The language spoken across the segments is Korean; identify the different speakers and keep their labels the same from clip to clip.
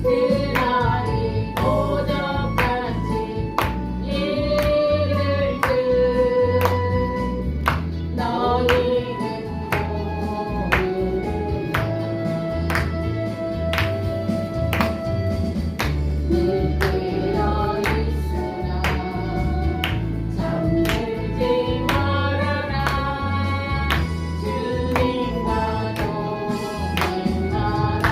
Speaker 1: 그날이 도적같이 이를 듯 너희는 모르라 늘 깨어 있으나 잠들지 말아라 주님과 동행하라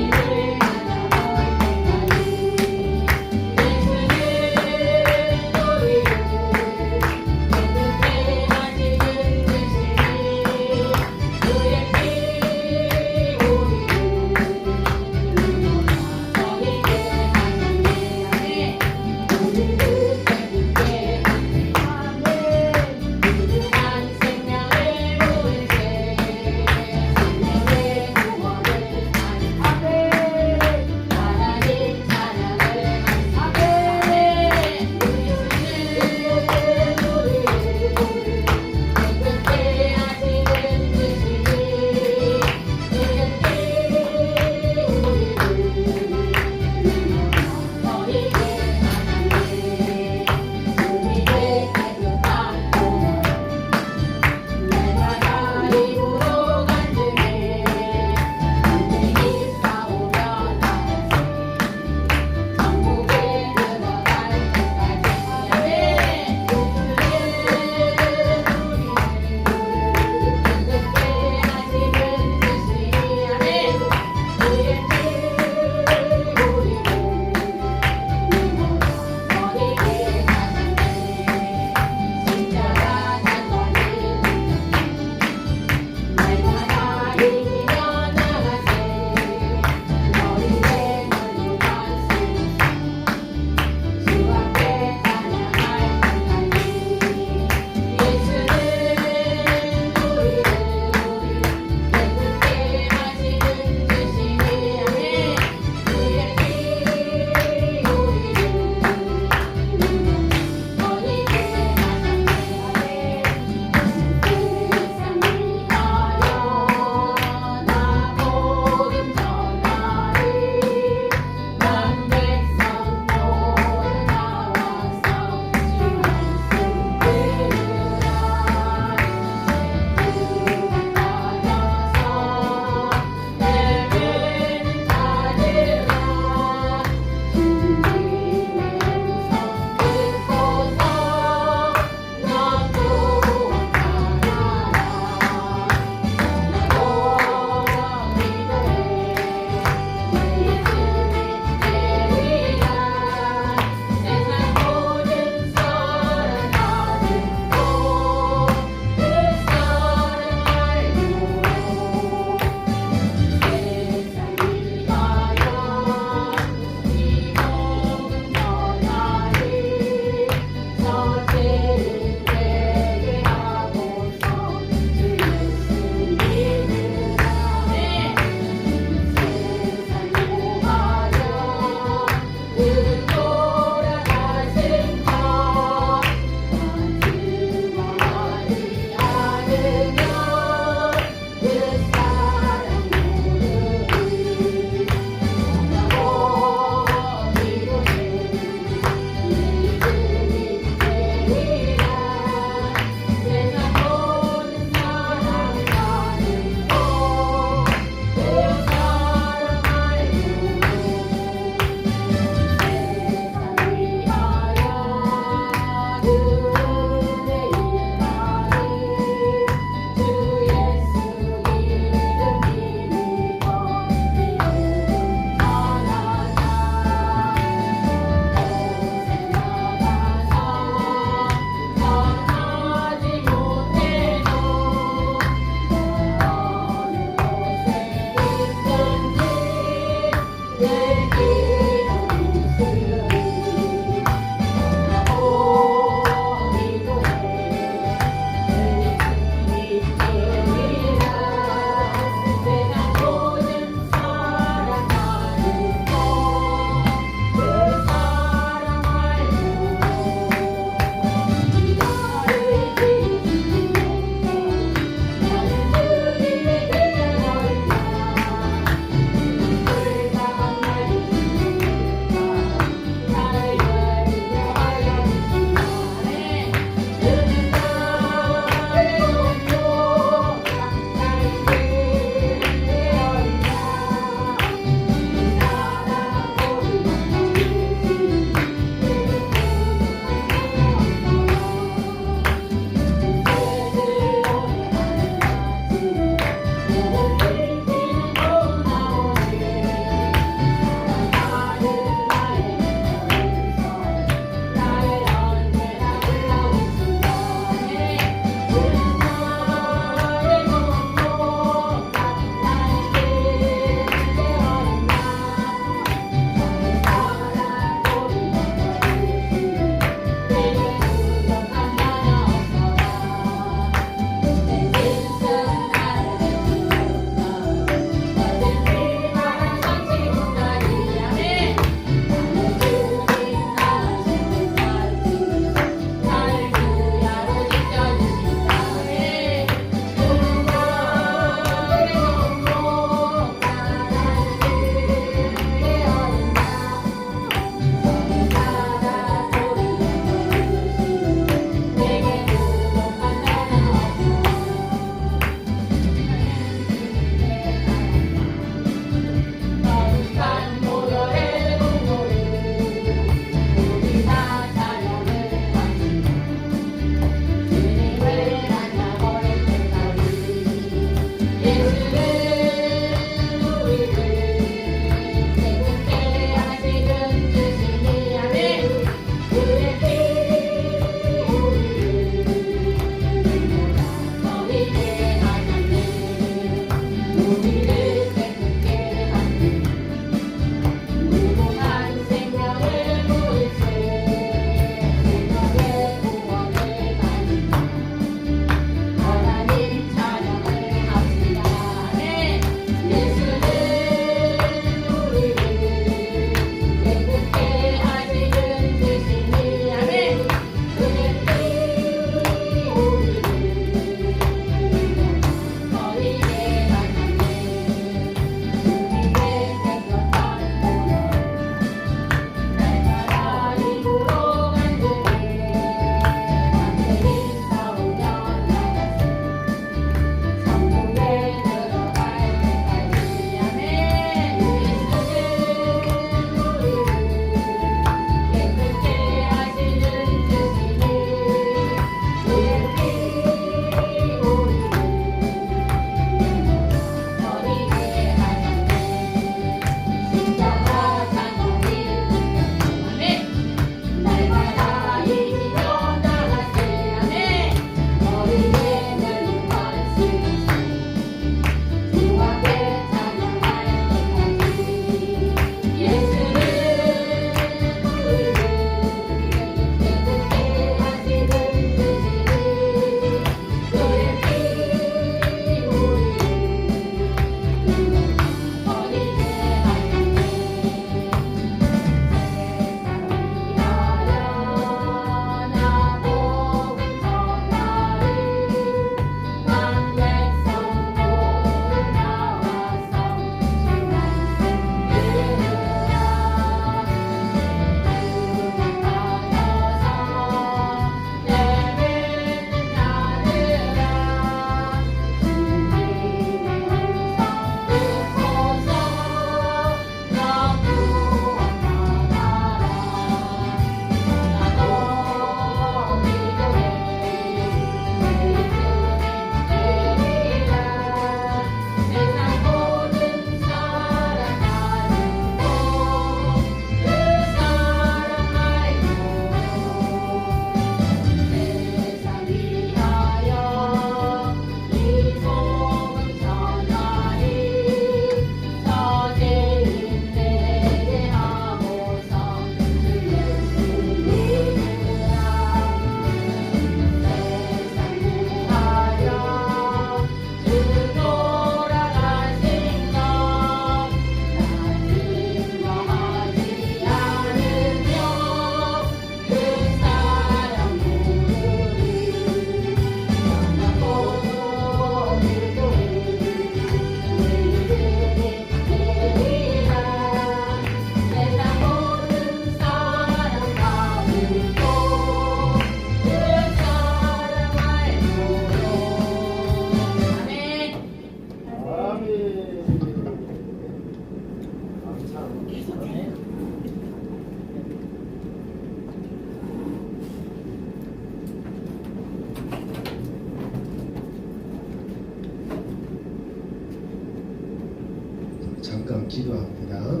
Speaker 2: 기도합니다.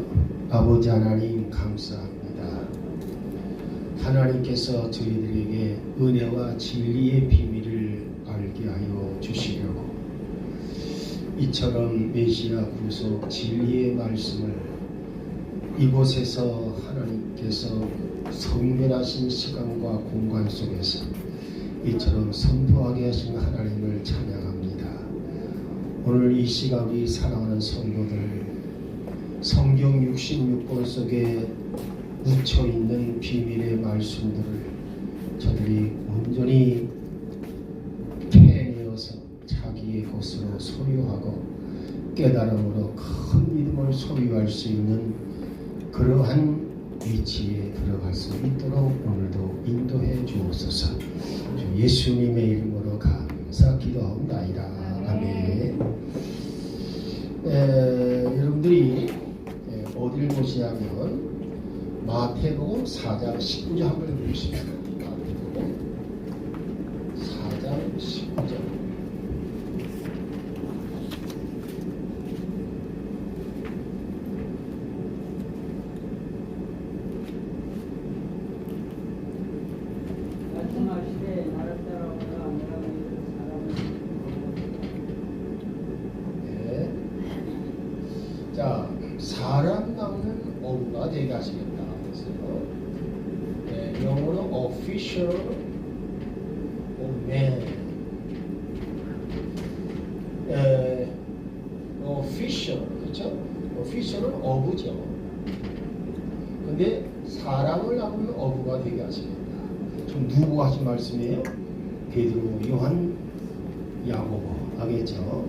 Speaker 2: 아버지 하나님 감사합니다. 하나님께서 저희들에게 은혜와 진리의 비밀을 알게 하여 주시려고 이처럼 메시아 구속 진리의 말씀을 이곳에서 하나님께서 성별하신 시간과 공간 속에서 이처럼 선포하게 하신 하나님을 찬양합니다. 오늘 이 시간 우리 사랑하는 성도들 성경 66권 속에 묻혀있는 비밀의 말씀들을 저들이 온전히 캐내어서 자기의 것으로 소유하고 깨달음으로 큰 믿음을 소유할 수 있는 그러한 위치에 들어갈 수 있도록 오늘도 인도해 주옵소서. 주 예수님의 이름으로 감사 기도하옵나이다. 아멘. 여러분들이 어디를 보시냐면 마태복음 4장 19절 한번 읽으십시오. 마태복음 4장 19절. 자, 사람 낚는 어부가 되게 하시겠다. 그래서요. 영어로 official of man. official, 그렇죠? official은 어부죠. 근데 사람을 낚는 어부가 되게 하시겠다. 좀 누구 하신 말씀이에요? 베드로, 요한, 야고보. 알겠죠?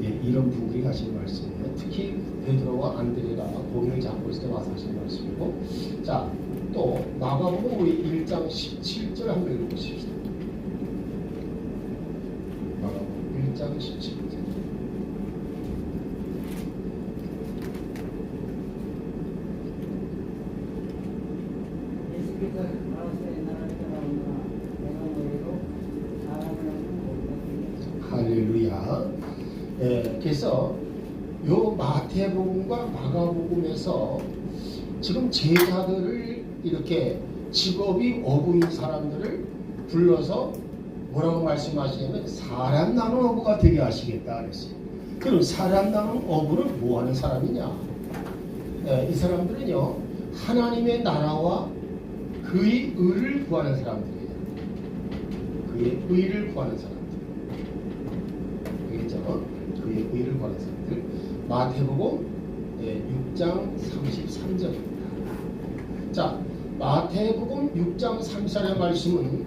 Speaker 2: 이런 분들이 하신 말씀이에요. 특히 베드로와 안드레가 고기를 잡고 있을 때 와서 하신 말씀이고, 자, 또 마가복음 우리 1장 17절 한번 읽어보십시오. 마가복음 1장 17절. 할렐루야. 그래서 요 마태복음과 마가복음에서 지금 제자들을 이렇게 직업이 어부인 사람들을 불러서 뭐라고 말씀하시냐면 사람 나는 어부가 되게 하시겠다 그랬어요. 그럼 사람 나는 어부는 뭐 하는 사람이냐? 이 사람들은요 하나님의 나라와 그의 의를 구하는 사람들이에요. 그의 의를 구하는 사람들. 그의 의를 구하는 사람들. 마태복음 6장 33절입니다. 자, 마태복음 6장 33절의 말씀은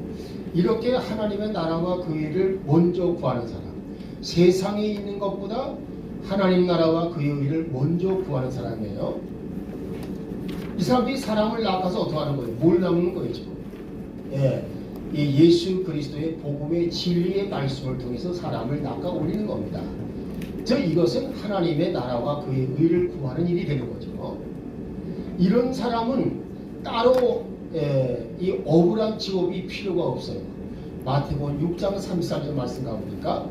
Speaker 2: 이렇게 하나님의 나라와 그의 의를 먼저 구하는 사람, 세상에 있는 것보다 하나님 나라와 그의 의를 먼저 구하는 사람이에요. 이 사람들이 사람을 낚아서 어떻게 하는 거예요? 뭘 낚는 거예요 지금? 예수 그리스도의 복음의 진리의 말씀을 통해서 사람을 낚아 올리는 겁니다. 즉 이것은 하나님의 나라와 그의 의를 구하는 일이 되는 거죠. 이런 사람은 따로 이 억울한 직업이 필요가 없어요. 마태복음 6장 33절 말씀 가보니까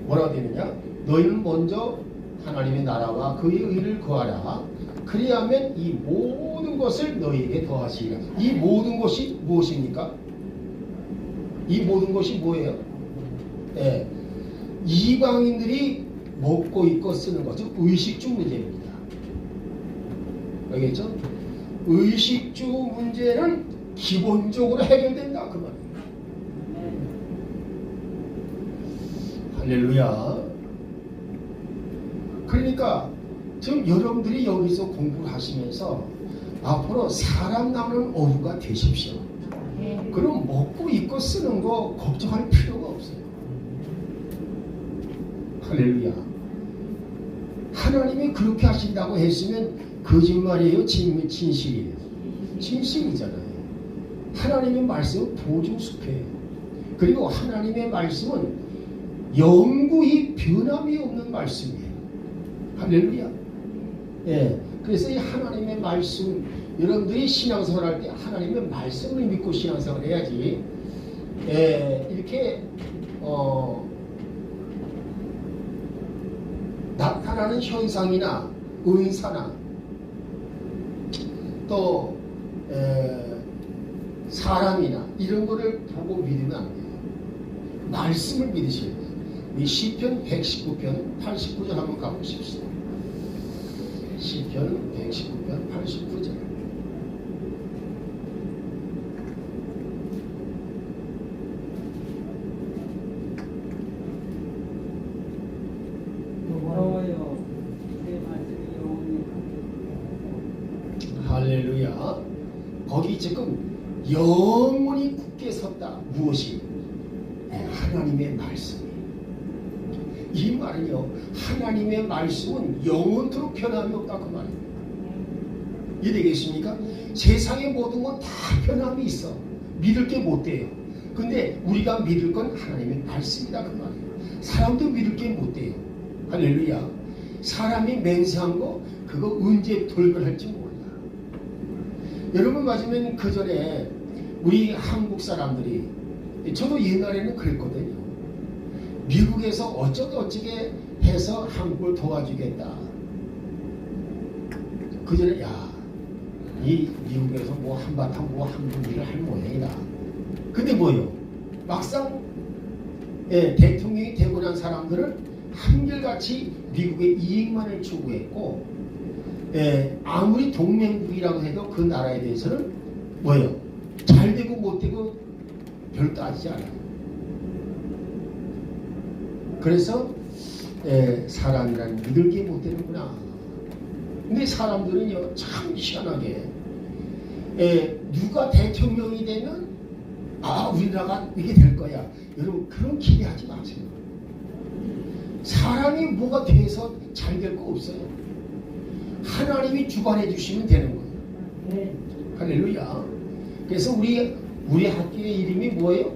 Speaker 2: 뭐라고 되느냐? 너희는 먼저 하나님의 나라와 그의 의를 구하라. 그리하면 이 모든 것을 너희에게 더하시리라. 이 모든 것이 무엇입니까? 이 모든 것이 뭐예요? 이방인들이 먹고 입고 쓰는 것, 즉 의식주 문제입니다. 알겠죠? 의식주 문제는 기본적으로 해결된다 그 말입니다. 할렐루야. 그러니까 지금 여러분들이 여기서 공부를 하시면서 앞으로 사람 낚는 어부가 되십시오. 그럼 먹고 입고 쓰는 거 걱정할 필요가 없어요. 할렐루야. 하나님이 그렇게 하신다고 했으면 거짓말이에요? 진실이에요? 진실이잖아요. 하나님의 말씀은 보증수표예요. 그리고 하나님의 말씀은 영구히 변함이 없는 말씀이에요. 할렐루야. 그래서 이 하나님의 말씀, 여러분들이 신앙생활 할 때 하나님의 말씀을 믿고 신앙생활 해야지. 이렇게 나타나는 현상이나 은사나 또 사람이나 이런 거를 보고 믿으면 안 돼요. 말씀을 믿으셔야 돼요. 이 시편 119편 89절 한번 가보십시오. 시편 119편 89절.
Speaker 3: 여호와여 내 말씀이 영원히
Speaker 2: 할렐루야. 거기 지금 영원히 굳게 섰다. 무엇이? 하나님의 말씀이. 이 말은요, 하나님의 말씀은 영원토록 변함이 없다 그 말입니다. 이해되겠습니까? 세상의 모든 건 다 변함이 있어. 믿을 게 못 돼요. 근데 우리가 믿을 건 하나님의 말씀이다 그 말이에요. 사람도 믿을 게 못 돼요. 할렐루야. 사람이 맹세한 거 그거 언제 돌변할지 몰라. 여러분 맞으면 그 전에 우리 한국 사람들이, 저도 옛날에는 그랬거든요. 미국에서 어쩌게 해서 한국을 도와주겠다. 그 전에 이 미국에서 뭐 한바탕 뭐 한국 일을 할 모양이다. 근데 뭐요? 막상 대통령이 되고 난 사람들은 한결같이 미국의 이익만을 추구했고, 아무리 동맹국이라고 해도 그 나라에 대해서는 뭐요? 잘 되고 못 되고 별 따지지 않아요. 그래서 사람이란 믿을 게 못 되는구나. 근데 사람들은요 참 희한하게 누가 대통령이 되면 우리나라가 이게 될 거야. 여러분 그런 기대하지 마세요. 사람이 뭐가 돼서 잘 될 거 없어요. 하나님이 주관해 주시면 되는 거예요.
Speaker 3: 네.
Speaker 2: 할렐루야. 그래서 우리 학교의 이름이 뭐예요?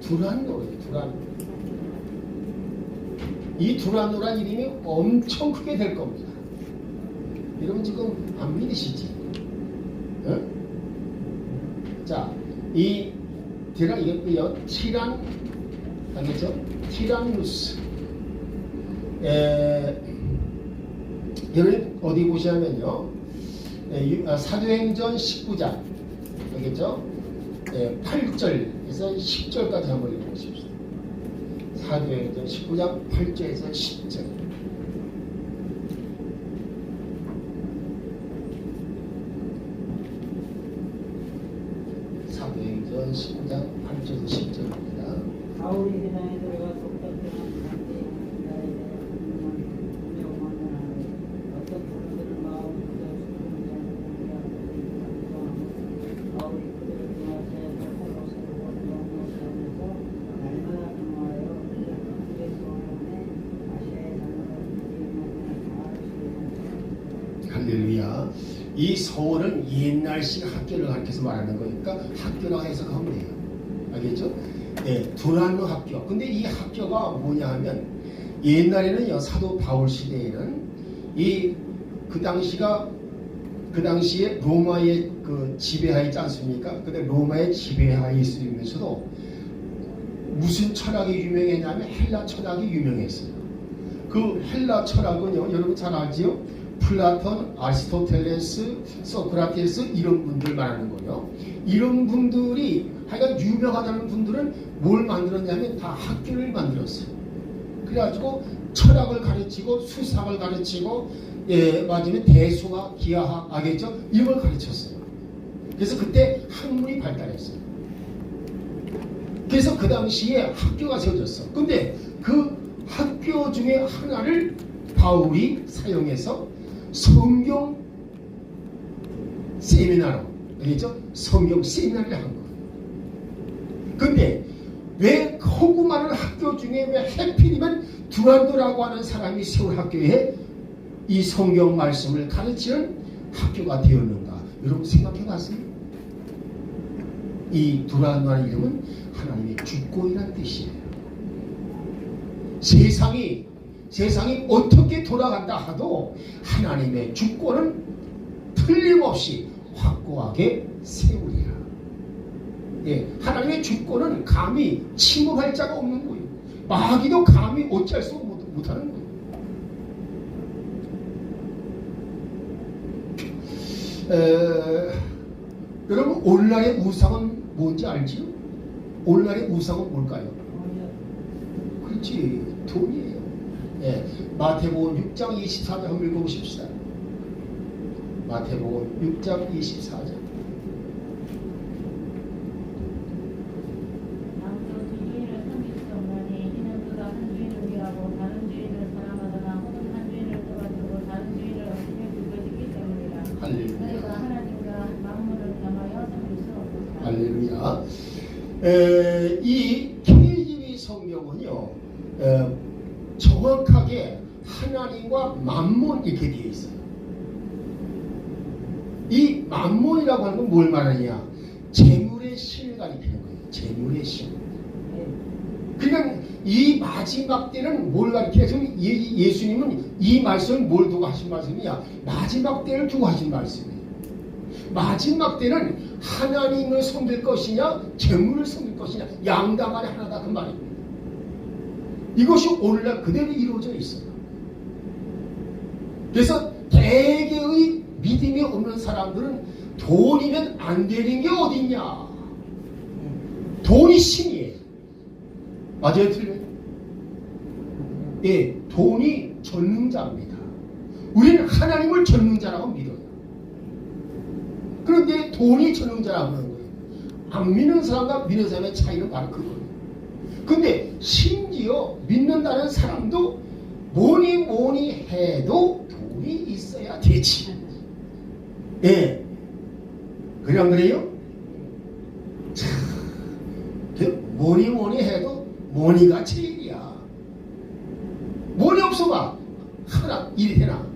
Speaker 2: 두란노예요. 두란노. 이 두란노란 이름이 엄청 크게 될 겁니다. 여러분 지금 안 믿으시지? 자, 이 이게 티란 알겠죠? 티란누스. 여러분 어디 보시면요, 사도행전 19장 알겠죠? 8절에서 10절까지 한번 읽어보십시오. 사도행전 19장 8절에서 10절. 사도행전 19장 8절에서 10절입니다.
Speaker 3: 바울이 세상에 들어가 속닥이는 자들의 나에 대해 분명하는 하되 어떤 사람들은 마음을 굳어 죽는 자는 바울이 그들을 도와서 살로서 원동으로 살면서 날마다 강화하여 그들의 소원에 아시아의 사람을
Speaker 2: 할렐루야. 이 서원은 옛날식 학교를 가르쳐서 말하는 거니까 학교라고 해석하면 돼요. 알겠죠? 두란노 학교. 근데 이 학교가 뭐냐 하면, 옛날에는요, 사도 바울 시대에는 그 당시에 로마의 그 지배하에 있지 않습니까? 근데 로마의 지배하에 있으면서도 무슨 철학이 유명했냐면 헬라 철학이 유명했어요. 그 헬라 철학은요, 여러분 잘 알지요? 플라톤, 아리스토텔레스, 소크라테스 이런 분들 말하는 거예요. 이런 분들이 하여간 유명하다는 분들은 뭘 만들었냐면 다 학교를 만들었어요. 그래가지고 철학을 가르치고 수학을 가르치고 맞으면 대수학, 기하학, 알겠죠? 이런 걸 가르쳤어요. 그래서 그때 학문이 발달했어요. 그래서 그 당시에 학교가 세워졌어. 근데 그 학교 중에 하나를 바울이 사용해서 성경 세미나로, 알겠죠? 성경 세미나를 한 거예요. 근데 왜 허구 많은 학교 중에 왜 해필이면 두란노라고 하는 사람이 세운 학교에 이 성경 말씀을 가르치는 학교가 되었는가? 여러분 생각해 봤어요? 이 두란노라는 이름은 하나님의 주권이라는 뜻이에요. 세상이 어떻게 돌아간다 하도 하나님의 주권은 틀림없이 확고하게 세우리라. 하나님의 주권은 감히 침묵할 자가 없는 거예요. 마귀도 감히 어찌할 수 못하는 거예요. 여러분 오늘날의 우상은 뭔지 알지요? 오늘날의 우상은 뭘까요? 그렇지, 돈이에요. 예, 마태복음 6장 24절 한번 읽어보십시다. 마태복음 6장 24절.
Speaker 4: 아무도 두 주인을 섬길 수 없나니 이는 그가 한 주인을 위하고 다른 주인을 사랑하거나 혹은 한 주인을 떠가지고 다른 주인을 어기며 굴거지기 때문이라.
Speaker 2: 할렐루야.
Speaker 4: 너희가 하나님과 만물을 겸하여 섬길 수 없다.
Speaker 2: 할렐루야. 이 KJV 성경은요, 정확하게 하나님과 만몬 이렇게 되어 있어요. 이 만몬이라고 하는 건 뭘 말하느냐? 재물의 신을 가리키는 거예요. 재물의 신. 그러니까 이 마지막 때는 뭘 가리키냐? 지금 예수님은 이 말씀을 뭘 두고 하신 말씀이냐? 마지막 때를 두고 하신 말씀이에요. 마지막 때는 하나님을 섬길 것이냐, 재물을 섬길 것이냐, 양당 안에 하나다 그 말입니다. 이것이 오늘날 그대로 이루어져 있어요. 그래서 대개의 믿음이 없는 사람들은 돈이면 안 되는 게 어딨냐? 돈이 신이에요. 맞아요, 틀려요? 예, 돈이 전능자입니다. 우리는 하나님을 전능자라고 믿어요. 그런데 돈이 전능자라고 하는 거예요. 안 믿는 사람과 믿는 사람의 차이는 바로 그거예요. 근데 심지어 믿는다는 사람도 뭐니 해도 돈이 있어야 되지. 예. 그래 안 그래요? 참, 뭐니 해도 뭐니가 제일이야. 뭐니 없어봐. 하나, 일 해나.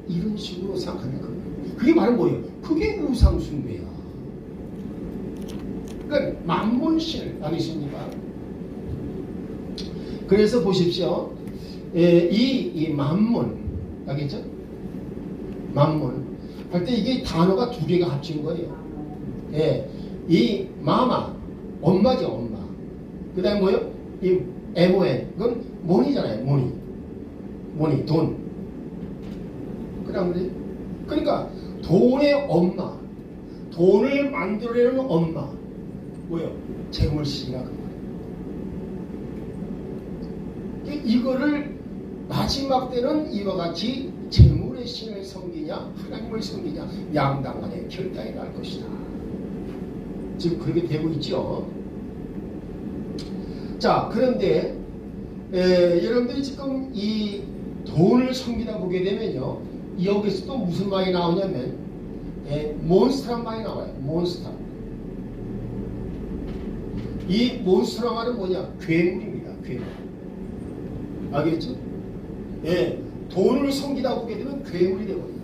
Speaker 2: 이런 식으로 생각하는 거예요. 그게 바로 뭐예요? 그게 우상숭배야. 그러니까 만몬신을 아니십니까? 그래서 보십시오. 이 만몬, 알겠죠? 만몬 할 때 이게 단어가 두 개가 합친 거예요. 예, 이 마마, 엄마죠, 엄마. 그 다음에 뭐요? 이 MON, 그건 mon이잖아요, money, 돈. 그러니까 돈의 엄마, 돈을 만들어내는 엄마, 뭐요? 재물신이라 그 말이에요. 이거를 마지막 때는 이와 같이 재물의 신을 섬기냐, 하나님을 섬기냐, 양당 간에 결단이 날 것이다. 지금 그렇게 되고 있죠. 자, 그런데 여러분들이 지금 이 돈을 섬기다 보게 되면요, 여기서 또 무슨 말이 나오냐면 몬스터란 말이 나와요. 몬스터. 이 몬스터란 말은 뭐냐? 괴물입니다. 괴물. 알겠죠? 예, 돈을 섬기다 보게 되면 괴물이 되거든요.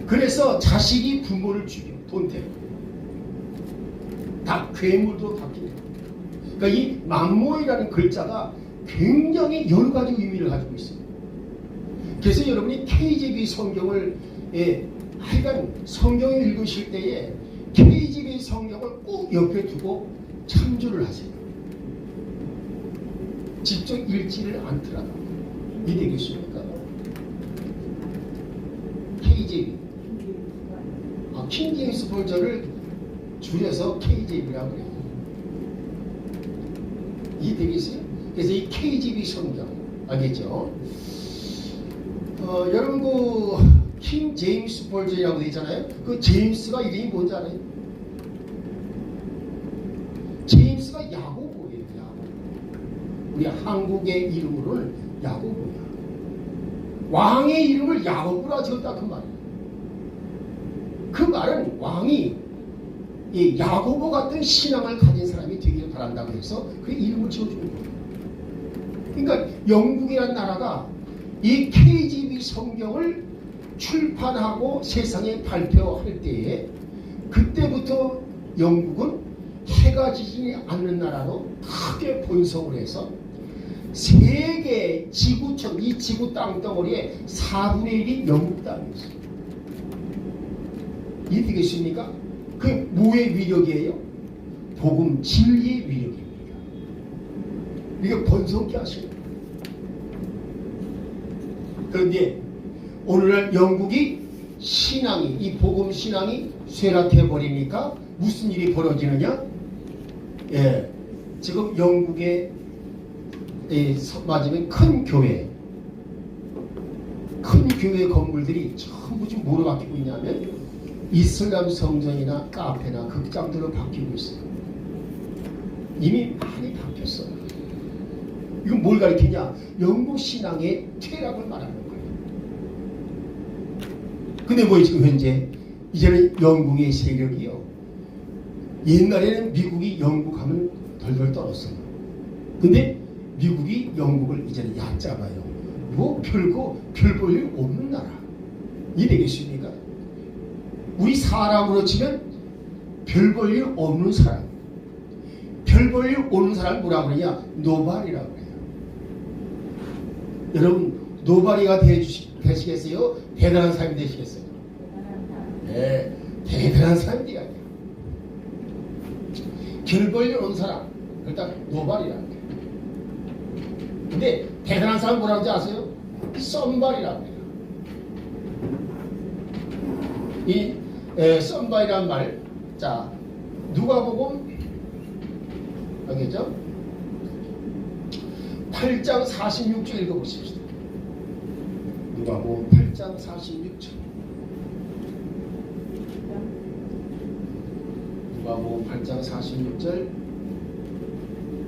Speaker 2: 그래서 자식이 부모를 죽여. 돈 때문에. 다 괴물도 바뀌게 돼요. 그러니까 이 만몬이라는 글자가 굉장히 여러 가지 의미를 가지고 있어요. 그래서 여러분이 KJV 성경을 하여간 성경을 읽으실 때에 KJV 성경을 꼭 옆에 두고 참조를 하세요. 직접 읽지를 않더라도 이해되겠습니까? KJV, 킹 제임스 버전을 줄여서 KJV라고 해요. 이해되겠어요? 그래서 이 KJV 성경 알겠죠? 여러분 킹 제임스 버전이라고 되어 있잖아요. 그 제임스가 이름이 뭔지 알아요? 제임스가 야고보예요. 야고보. 우리 한국의 이름으로는 야고보야. 왕의 이름을 야고보라 지었다 그 말이에요. 그 말은 왕이 이 야고보 같은 신앙을 가진 사람이 되기를 바란다고 해서 그 이름을 지어주는 거예요. 그러니까 영국이라는 나라가 이 KJV 성경을 출판하고 세상에 발표할 때에 그때부터 영국은 해가 지지 않는 나라로 크게 번성을 해서 세계 지구촌, 이 지구 땅덩어리의 4분의 1이 영국 땅이었어요. 이해되겠습니까? 그 뭐의 위력이에요? 복음 진리의 위력입니다. 이게 번성케 하시는 거예요. 그런데 오늘날 영국이 신앙이 이 복음 신앙이 쇠락해 버리니까 무슨 일이 벌어지느냐? 예, 지금 영국의 맞으면 큰 교회 건물들이 전부 지금 뭐로 바뀌고 있냐면 이슬람 성전이나 카페나 극장들로 바뀌고 있어요. 이미 많이 바뀌었어요. 이건 뭘 가리키냐? 영국 신앙의 퇴락을 말하는 거예요. 근데 뭐 지금 현재 이제는 영국의 세력이요. 옛날에는 미국이 영국 하면 덜덜 떨었어요. 근데 미국이 영국을 이제는 얕잡아요. 뭐 별거 별 볼 일 없는 나라. 이 되겠습니까? 우리 사람으로 치면 별 볼 일 없는 사람. 별 볼 일 없는 사람을 뭐라고 그러냐? 노발이라고 그래요. 여러분 노발이가 되시겠어요? 대단한 사람이 되시겠어요? 네, 대단한 사람이 되야 돼요. 별 볼 일 없는 사람. 일단 노발이라고 해요. 근데 대단한 사람 뭐라고 하는지 아세요? 썸발이라고 해요. 이 썸발이라는 말, 자 누가복음 알겠죠? 8장 46절 읽어보십시오. 누가복음 8장 46절. 누가복음 8장 46절.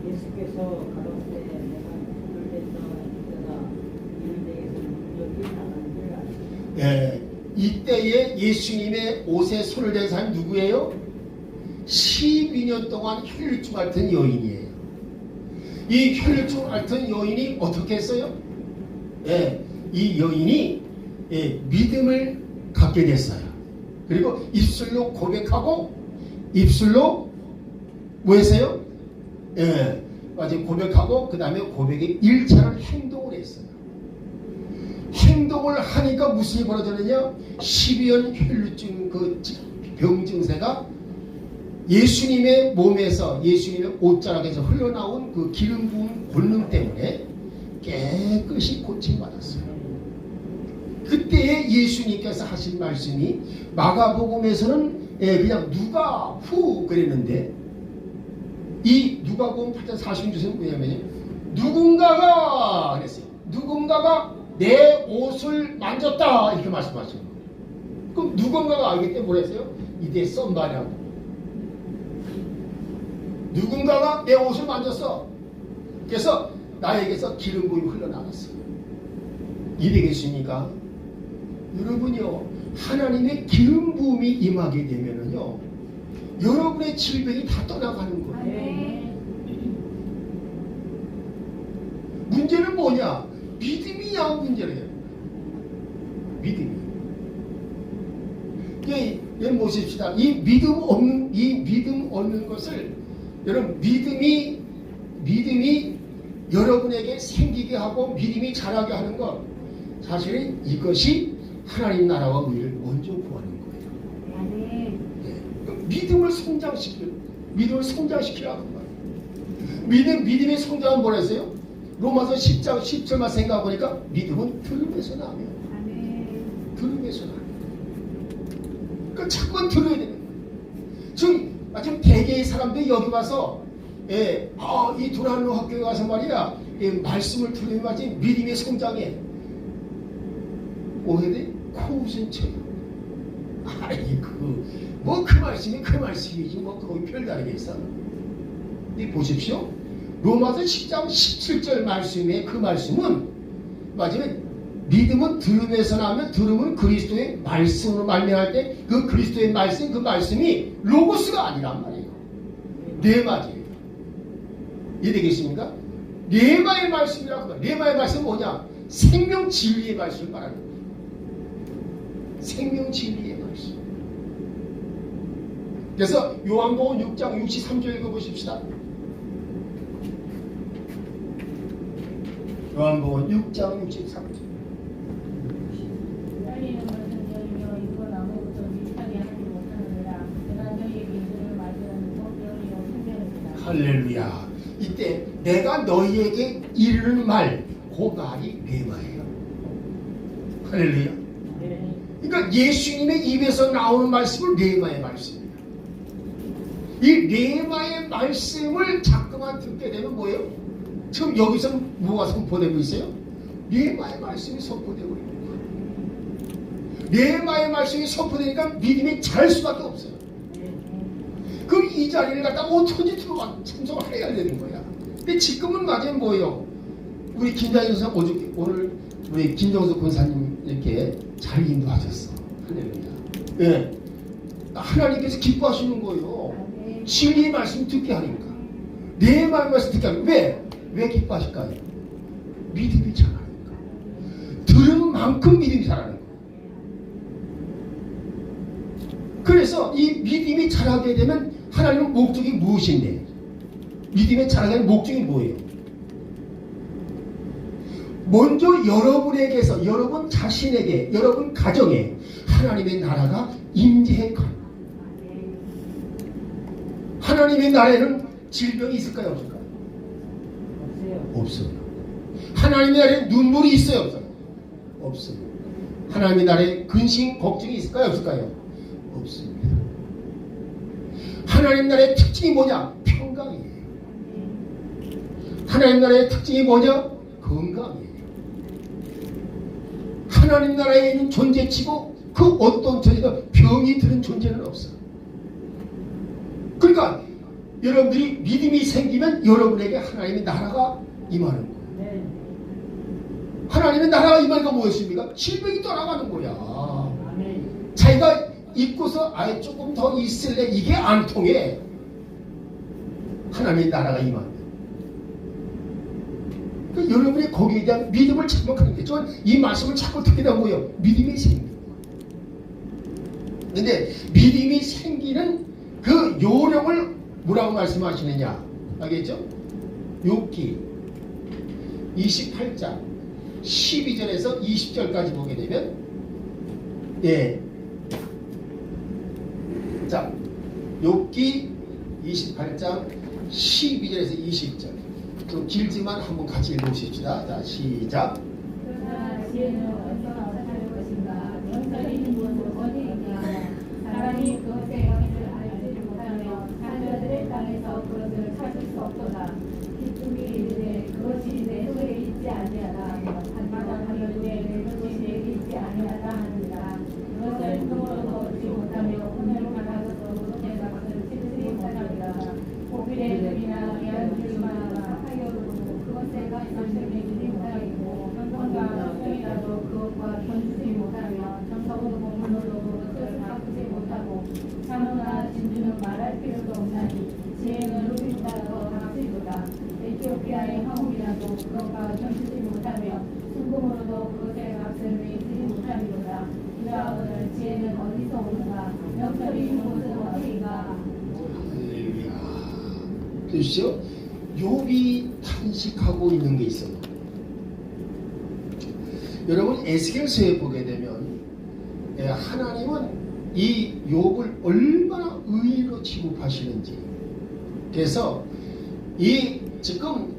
Speaker 3: 예수께서 가로되 내가 불을 댄다 이때다 이를 내게서 능력이 나가는 줄 아시오.
Speaker 2: 예, 이때에 예수님의 옷에 손을 댄 사람이 누구예요? 12년 동안 혈류증 앓던 여인이에요. 이 혈류증 앓던 여인이 어떻게 했어요? 예, 이 여인이 믿음을 갖게 됐어요. 그리고 입술로 고백하고 입술로 뭐 했어요? 예, 맞아요. 고백하고 그 다음에 고백의 1차를 행동을 했어요. 행동을 하니까 무슨 일이 벌어졌느냐? 12년 혈류증 그 병 증세가 예수님의 몸에서 예수님의 옷자락에서 흘러나온 그 기름 부은 권능 때문에 깨끗이 고침받았어요. 그때에 예수님께서 하신 말씀이 마가복음에서는 그냥 누가 후 그랬는데 이 누가복음 8장 46절은 뭐냐면 누군가가 그랬어요. 누군가가 내 옷을 만졌다 이렇게 말씀하시는 거예요. 그럼 누군가가 알기 때문에 뭐라 했어요? 이때 썸바리라고. 누군가가 내 옷을 만졌어. 그래서 나에게서 기름 부음이 흘러나갔어. 이 되겠습니까? 여러분요, 하나님의 기름 부음이 임하게 되면은요, 여러분의 질병이 다 떠나가는 거예요.
Speaker 4: 아멘.
Speaker 2: 문제는 뭐냐? 믿음이야 문제래요. 믿음이. 여러분 보십시다. 이 믿음 없는 것을 여러분 믿음이 여러분에게 생기게 하고 믿음이 자라게 하는 것, 사실은 이것이 하나님 나라와 의를 먼저 구하는 거예요.
Speaker 4: 아멘.
Speaker 2: 믿음을 성장시키라고 말이에요. 믿음의 성장은 뭐라 했어요? 로마서 10장 10절만 생각해보니까 믿음은 들음에서 나며.
Speaker 4: 아멘.
Speaker 2: 들음에서 나며. 그러니까 자꾸만 들어야 되는 거예요. 지금 대개의 사람들이 여기 와서 이 도란로 학교에 가서 말이야 말씀을 들으면 마치 믿음의 성장에 오해돼? 코웃음쳐요. 그 말씀이 그 말씀이지 뭐 거기 별다르게 있어. 근데 보십시오. 로마서 10장 17절 말씀에 그 말씀은 맞으면 믿음은 들음에서 나면 들음은 그리스도의 말씀으로 말미암을 때 그 그리스도의 말씀 그 말씀이 로고스가 아니란 말이에요. 레마지예요. 이해되겠습니까? 레마의 말씀이라고 해요. 레마의 말씀은 뭐냐? 생명 진리의 말씀을 말하는 거예요. 생명 진리의 말씀. 그래서 요한복음 6장 63절 읽어보십시다. 요한복음 6장 63절.
Speaker 4: 살리는 것은 저희며 이건 아무것도 미치게 하지 못하느니라. 내가 너희에게 이들을 말하는 성령이요 생명이다.
Speaker 2: 할렐루야. 이때 내가 너희에게 이르는 말, 그 말이 레마예요. 할렐루야. 그러니까 예수님의 입에서 나오는 말씀은 레마의 말씀입니다. 이 레마의 말씀을 자꾸만 듣게 되면 뭐예요? 지금 여기서 뭐가 선포되고 있어요? 레마의 말씀이 선포되고 있는 거예요. 레마의 말씀이 선포되니까 믿음이 자랄 수밖에 없어요. 그럼 이 자리를 갖다가 어떻게 들어가 참석을 해야 되는 거야. 근데 지금은 맞으면 뭐예요? 우리 김장현 선생 어저께 오늘 우리 김정수 권사님 이렇게 잘 인도하셨어. 할렐루야. 예. 하나님께서 기뻐하시는 거예요. 진리의 말씀 듣게 하니까. 내 말씀 듣게 하니까. 왜 기뻐하실까요? 믿음이 자라니까. 들은 만큼 믿음이 자라는 거예요. 그래서 이 믿음이 자라게 되면 하나님의 목적이 무엇인데? 믿음이 자라게 되는 목적이 뭐예요? 먼저 여러분에게서, 여러분 자신에게, 여러분 가정에 하나님의 나라가 임재해 가는 거예요. 하나님의 나라에는 질병이 있을까요? 없을까요? 없어요. 하나님의 나라에 눈물이 있어요? 없어요? 없어요. 하나님의 나라에 근심, 걱정이 있을까요? 없을까요? 없습니다. 하나님 나라의 특징이 뭐냐? 평강이에요. 하나님 나라의 특징이 뭐냐? 건강이에요. 하나님 나라에 있는 존재치고 그 어떤 존재가 병이 드는 존재는 없어요. 그러니까 여러분들이 믿음이 생기면 여러분에게 하나님의 나라가 임하는 거예요. 하나님의 나라가 임하니까 뭐였습니까? 질병이 떠나가는 거야. 자기가 있고서 아예 조금 더 있을래 이게 안 통해. 하나님의 나라가 임하는 거예요. 그러니까 여러분이 거기에 대한 믿음을 참석하는 게 저는 이 말씀을 자꾸 듣게 되면 뭐예요? 믿음이 생겨요. 근데 믿음이 생기는 그 요령을 뭐라고 말씀하시느냐 알겠죠? 욥기 28장 12절에서 20절까지 보게 되면 자 욥기 28장 12절에서 20절 좀 길지만 한번 같이 읽어보십시다. 자 시작.
Speaker 4: 그러나 지혜는 어디서 나타날 것인가? 영적인 무엇을 어디인가? 사람이 그것의 영향을 알지 못하며 자녀들의 땅에서 그것을 찾을 수 없도다. 기쁨이 이르되 그것이 내 손에 있지 아니하다. 한마다 하려되 그것이 내게 있지 아니하다 하느니라. 그것을 힘으로도 얻지 못하며 오늘 받아서 내가 그것을 찾지 못하리라. 고필의 이름이나 귀한 줄만하나 하여도 그것에가 선생님이 못하겠고 평범과 수이라도 그것과 견주지 못하며 정석으로 몸으로도 그것을 바꾸지 못하고 찬호나 진주는 말할 필요도 없나니 지혜는 루비 따라서 닥치도다. 에티오피아의 황홀이라도 그것과 견주지 못하며 순금으로도 그것의 값을 매기지 못하리로다. 이라 오늘 지혜는 어디서 오는가? 영적인 곳은 어디인가?
Speaker 2: 보십시오. 욥이 탄식하고 있는 게 있어요. 여러분 에스겔서에 보게 되면 하나님은 이 욥을 얼마나 의로 취급하시는지. 그래서 이 지금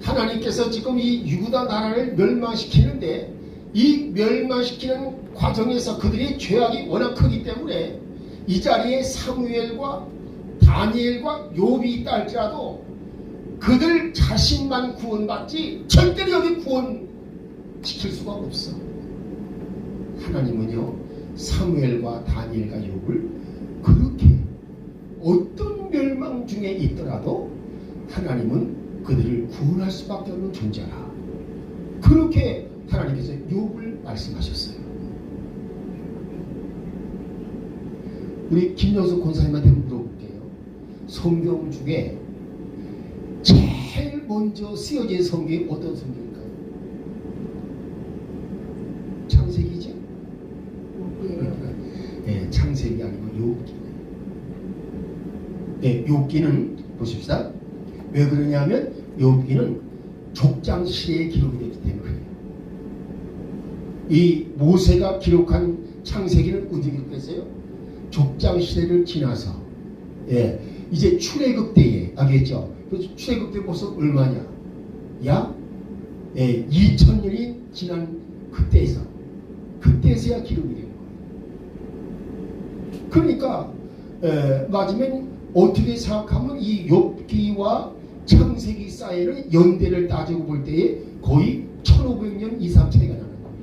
Speaker 2: 하나님께서 지금 이 유다 나라를 멸망시키는데 이 멸망시키는 과정에서 그들의 죄악이 워낙 크기 때문에 이 자리에 사무엘과 다니엘과 욥이 있다 할지라도 그들 자신만 구원받지 절대로 여기 구원시킬 수가 없어. 하나님은요 사무엘과 다니엘과 욥을 그렇게 어떤 멸망 중에 있더라도 하나님은 그들을 구원할 수밖에 없는 존재라. 그렇게 하나님께서 욥을 말씀하셨어요. 우리 김영수 권사님한테 물어볼게요. 성경 중에 제일 먼저 쓰여진 성경이 어떤 성경일까요? 창세기죠? 네, 창세기 아니고 욥기. 네, 욥기는 보십시다. 왜 그러냐면 욥기는 족장시대에 기록이 되기 때문에 이 모세가 기록한 창세기는 언제 기록됐어요? 족장시대를 지나서 이제 출애굽 때에 알겠죠? 그래서 출애굽 때 벌써 얼마냐? 약 2000년이 지난 그때에서야 기록이 된 거예요. 그러니까 맞으면 어떻게 생각하면 이 욥기와 창세기 사이의 연대를 따지고 볼 때에 거의 1500년 이상 차이가 나는 거예요.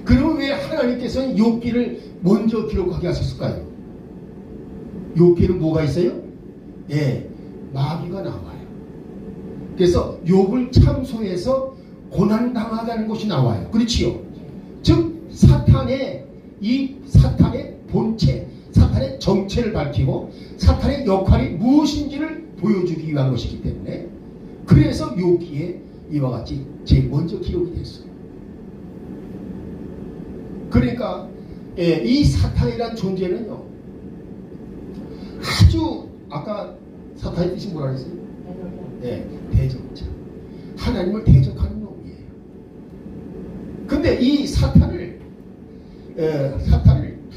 Speaker 2: 그러면 왜 하나님께서는 욥기를 먼저 기록하게 하셨을까요? 욥기는 뭐가 있어요? 예, 마귀가 나와요. 그래서 욥을 참소해서 고난당하다는 것이 나와요. 그렇지요? 즉 사탄의 본체, 사탄의 정체를 밝히고 사탄의 역할이 무엇인지를 보여주기 위한 것이기 때문에 그래서 욥기에 이와 같이 제일 먼저 기록이 됐어요. 그러니까 이 사탄이란 존재는요, 아주 아까 사탄의 뜻이 뭐라 그랬어요? 대적자. 하나님을 대적하는 놈이에요. 근데 이 사탄을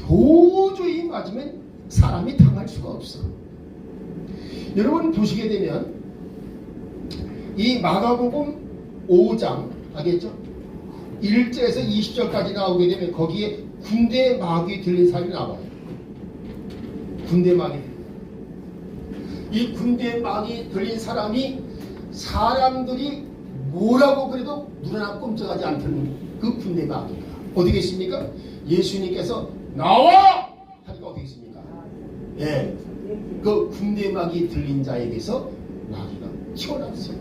Speaker 2: 도저히 맞으면 사람이 당할 수가 없어. 여러분 보시게 되면 이 마가복음 5장 알겠죠? 1절에서 20절까지 나오게 되면 거기에 군대 마귀 들린 사람이 나와요. 군대 마귀. 이 군대 마귀 들린 사람이 사람들이 뭐라고 그래도 눈 하나 꼼짝하지 않던 그 군대 마귀가 어디 계십니까? 예수님께서 나와! 하니까 어디 계십니까? 예, 그 군대 마귀 들린 자에게서 마귀가 튀어나왔어요.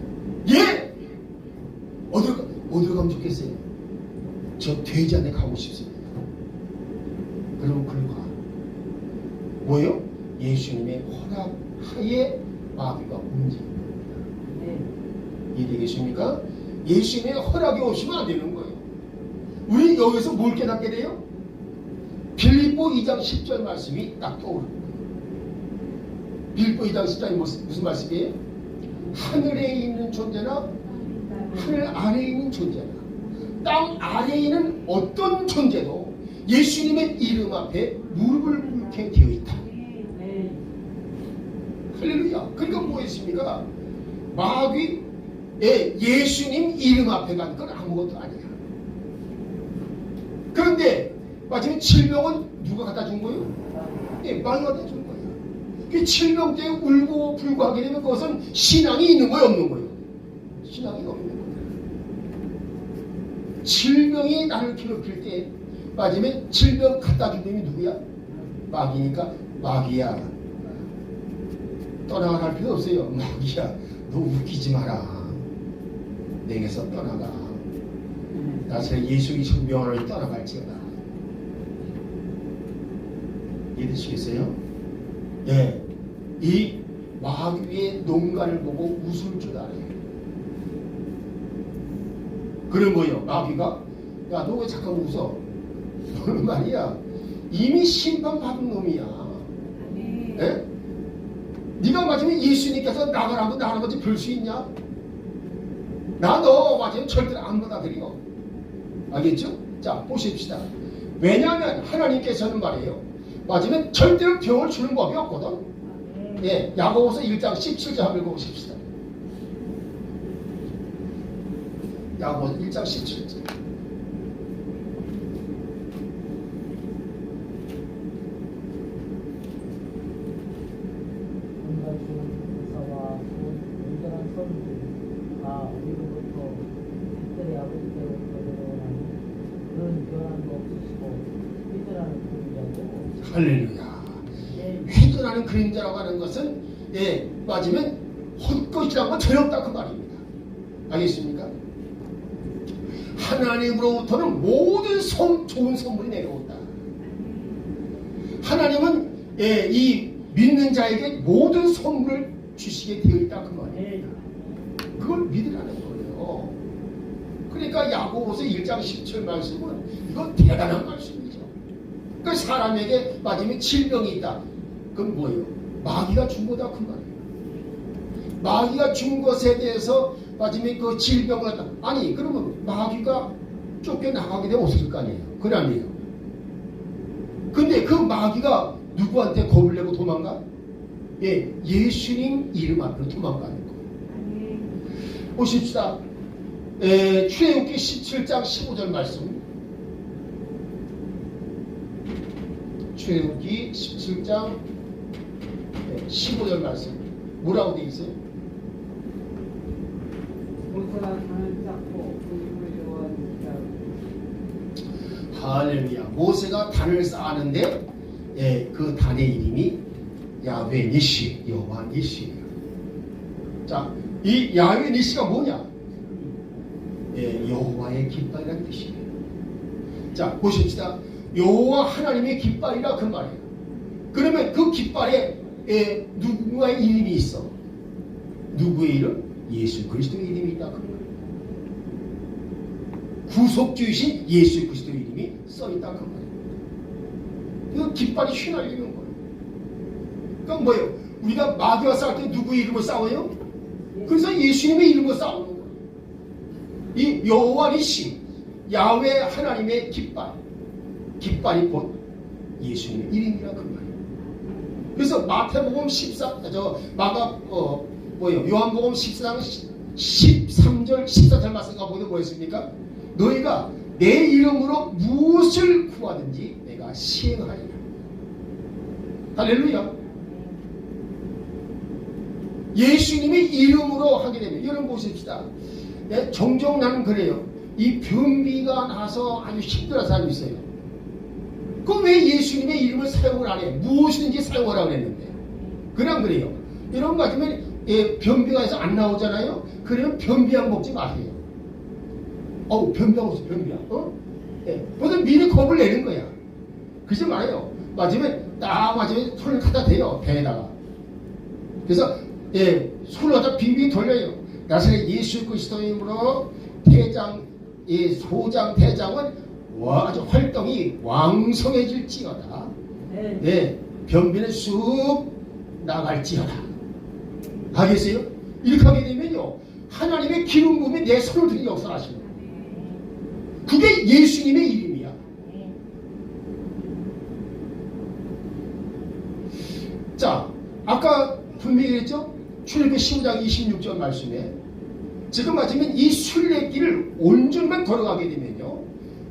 Speaker 2: 예! 어디로 가면 좋겠어요? 저 돼지 안에 가고 싶습니다. 그럼 그걸 가. 뭐요? 예수님의 허락하에 마귀가 움직입니다. 이해되겠습니까? 예수님의 허락이 없으면 안 되는 거예요. 우리 여기서 뭘 깨닫게 돼요? 빌립보 2장 10절 말씀이 딱 떠오르는 거예요. 빌립보 2장 10절이 무슨 말씀이에요? 하늘에 있는 존재나 하늘 아래에 있는 존재나 땅 아래에 있는 어떤 존재도 예수님의 이름 앞에 무릎을 꿇게 되어 있다. 할렐루야. 그러니까 뭐였습니까? 마귀 예수님 이름 앞에 간 건 아무것도 아니야. 그런데 마지막에 질병은 누가 갖다 준 거예요? 마귀가 갖다 준 거예요. 그 질병 때문에 울고 불고 하게 되면 그것은 신앙이 있는 거예요, 없는 거예요? 신앙이 없는 거예요. 질병이 나를 괴롭힐 때 마지막에 질병 갖다 준 놈이 누구야? 마귀니까 마귀야, 떠나갈 필요 없어요. 마귀야, 너 웃기지 마라. 내게서 떠나가. 나서 예수의 성병원을 떠나갈지어다. 이해되시겠어요? 예, 이 마귀의 농간을 보고 웃을 줄 알아요. 그런 거예요. 마귀가 야, 너 왜 잠깐 웃어? 너는 말이야 이미 심판받은 놈이야. 예? 네가 맞으면 예수님께서 나가라고 나가는 거지 별 수 있냐? 나 너 맞으면 절대로 안 받아들여. 알겠죠? 자, 보십시다. 왜냐하면 하나님께서는 말이에요, 맞으면 절대로 병을 주는 법이 없거든. 예, 야고보서 1장 17절 한번 읽어보십시다. 야고보서 1장 17절. 할렐루야. 회전하는 그림자라고 하는 것은 맞으면 헛것이라는 건 전혀 없다 그 말입니다. 알겠습니까? 하나님으로부터는 모든 좋은 선물이 내려온다. 하나님은 이 믿는 자에게 모든 선물을 주시게 되어 있다 그 말입니다. 그걸 믿으라는 거예요. 그러니까 야고보서 1장 17 말씀은 이건 대단한 말씀이죠. 그 사람에게 맞으면 질병이 있다. 그건 뭐예요? 마귀가 준 거다 그 말이에요. 마귀가 준 것에 대해서 맞으면 그 질병을 갖다. 아니 그러면 마귀가 쫓겨나가게 되면 없을 거 아니에요. 그래 아니에요. 근데 그 마귀가 누구한테 겁을 내고 도망가? 예수님 이름 앞으로 도망가는 거예요. 보십시다. 출애굽기 17장 15절 말씀. 출애굽기 17장 15절 말씀 뭐라고 되어 있어요?
Speaker 3: 모세가 단을 쌓고 그 이름을 여호와께
Speaker 2: 할렐루야. 모세가 단을 쌓았는데 그 단의 이름이 야훼 니시, 여호와 니시예요. 자, 이 야훼 니시가 뭐냐? 여호와의 깃발이라는 뜻이에요. 자, 보십시다. 여호와 하나님의 깃발이라 그 말이에요. 그러면 그 깃발에 누구의 이름이 있어? 누구의 이름? 예수 그리스도의 이름이 있다 그 말이에요. 구속주이신 예수 그리스도의 이름이 써있다 그 말이에요. 그 깃발이 휘날리는 거예요. 그러니까 뭐예요? 우리가 마귀와 싸울 때 누구의 이름으로 싸워요? 그래서 예수님의 이름으로 싸우는 거예요. 이 여호와 니시, 야훼 하나님의 깃발이 곧 예수님의 이름이라 그 말이에요. 그래서 마태복음 14, 요한복음 14장 13절 14절 말씀가 보면 뭐였습니까? 너희가 내 이름으로 무엇을 구하든지 내가 시행하리라. 할렐루야. 예수님의 이름으로 하게 되면 여러분 보십시다. 종종 나는 그래요. 이 변비가 나서 아주 힘들어 사람이 있어요. 그럼 왜 예수님의 이름을 사용을 안 해? 무엇이든지 사용하라고 했는데. 그냥 그래요. 이런 거 같으면 변비가 해서 안 나오잖아요. 그러면 변비약 먹지 마세요. 변비약 없어, 변비약. 보통 미리 겁을 내는 거야. 그러지 말아요. 맞으면 손을 갖다 대요, 배에다가. 그래서 손을 갖다 빙빙 돌려요. 나사렛 예수 그리스도의 이름으로 소장 대장은 아주 활동이 왕성해질지어다. 변비는 쑥 나갈지어다. 알겠어요? 이렇게 하게 되면요, 하나님의 기름 부음이 내 손을 들이 역사하시는 거예요. 그게 예수님의 이름이야. 자, 아까 분명히 했죠? 출애굽기 15장 26절 말씀에 지금 맞으면 이 순례길을 온전만 걸어가게 되면요,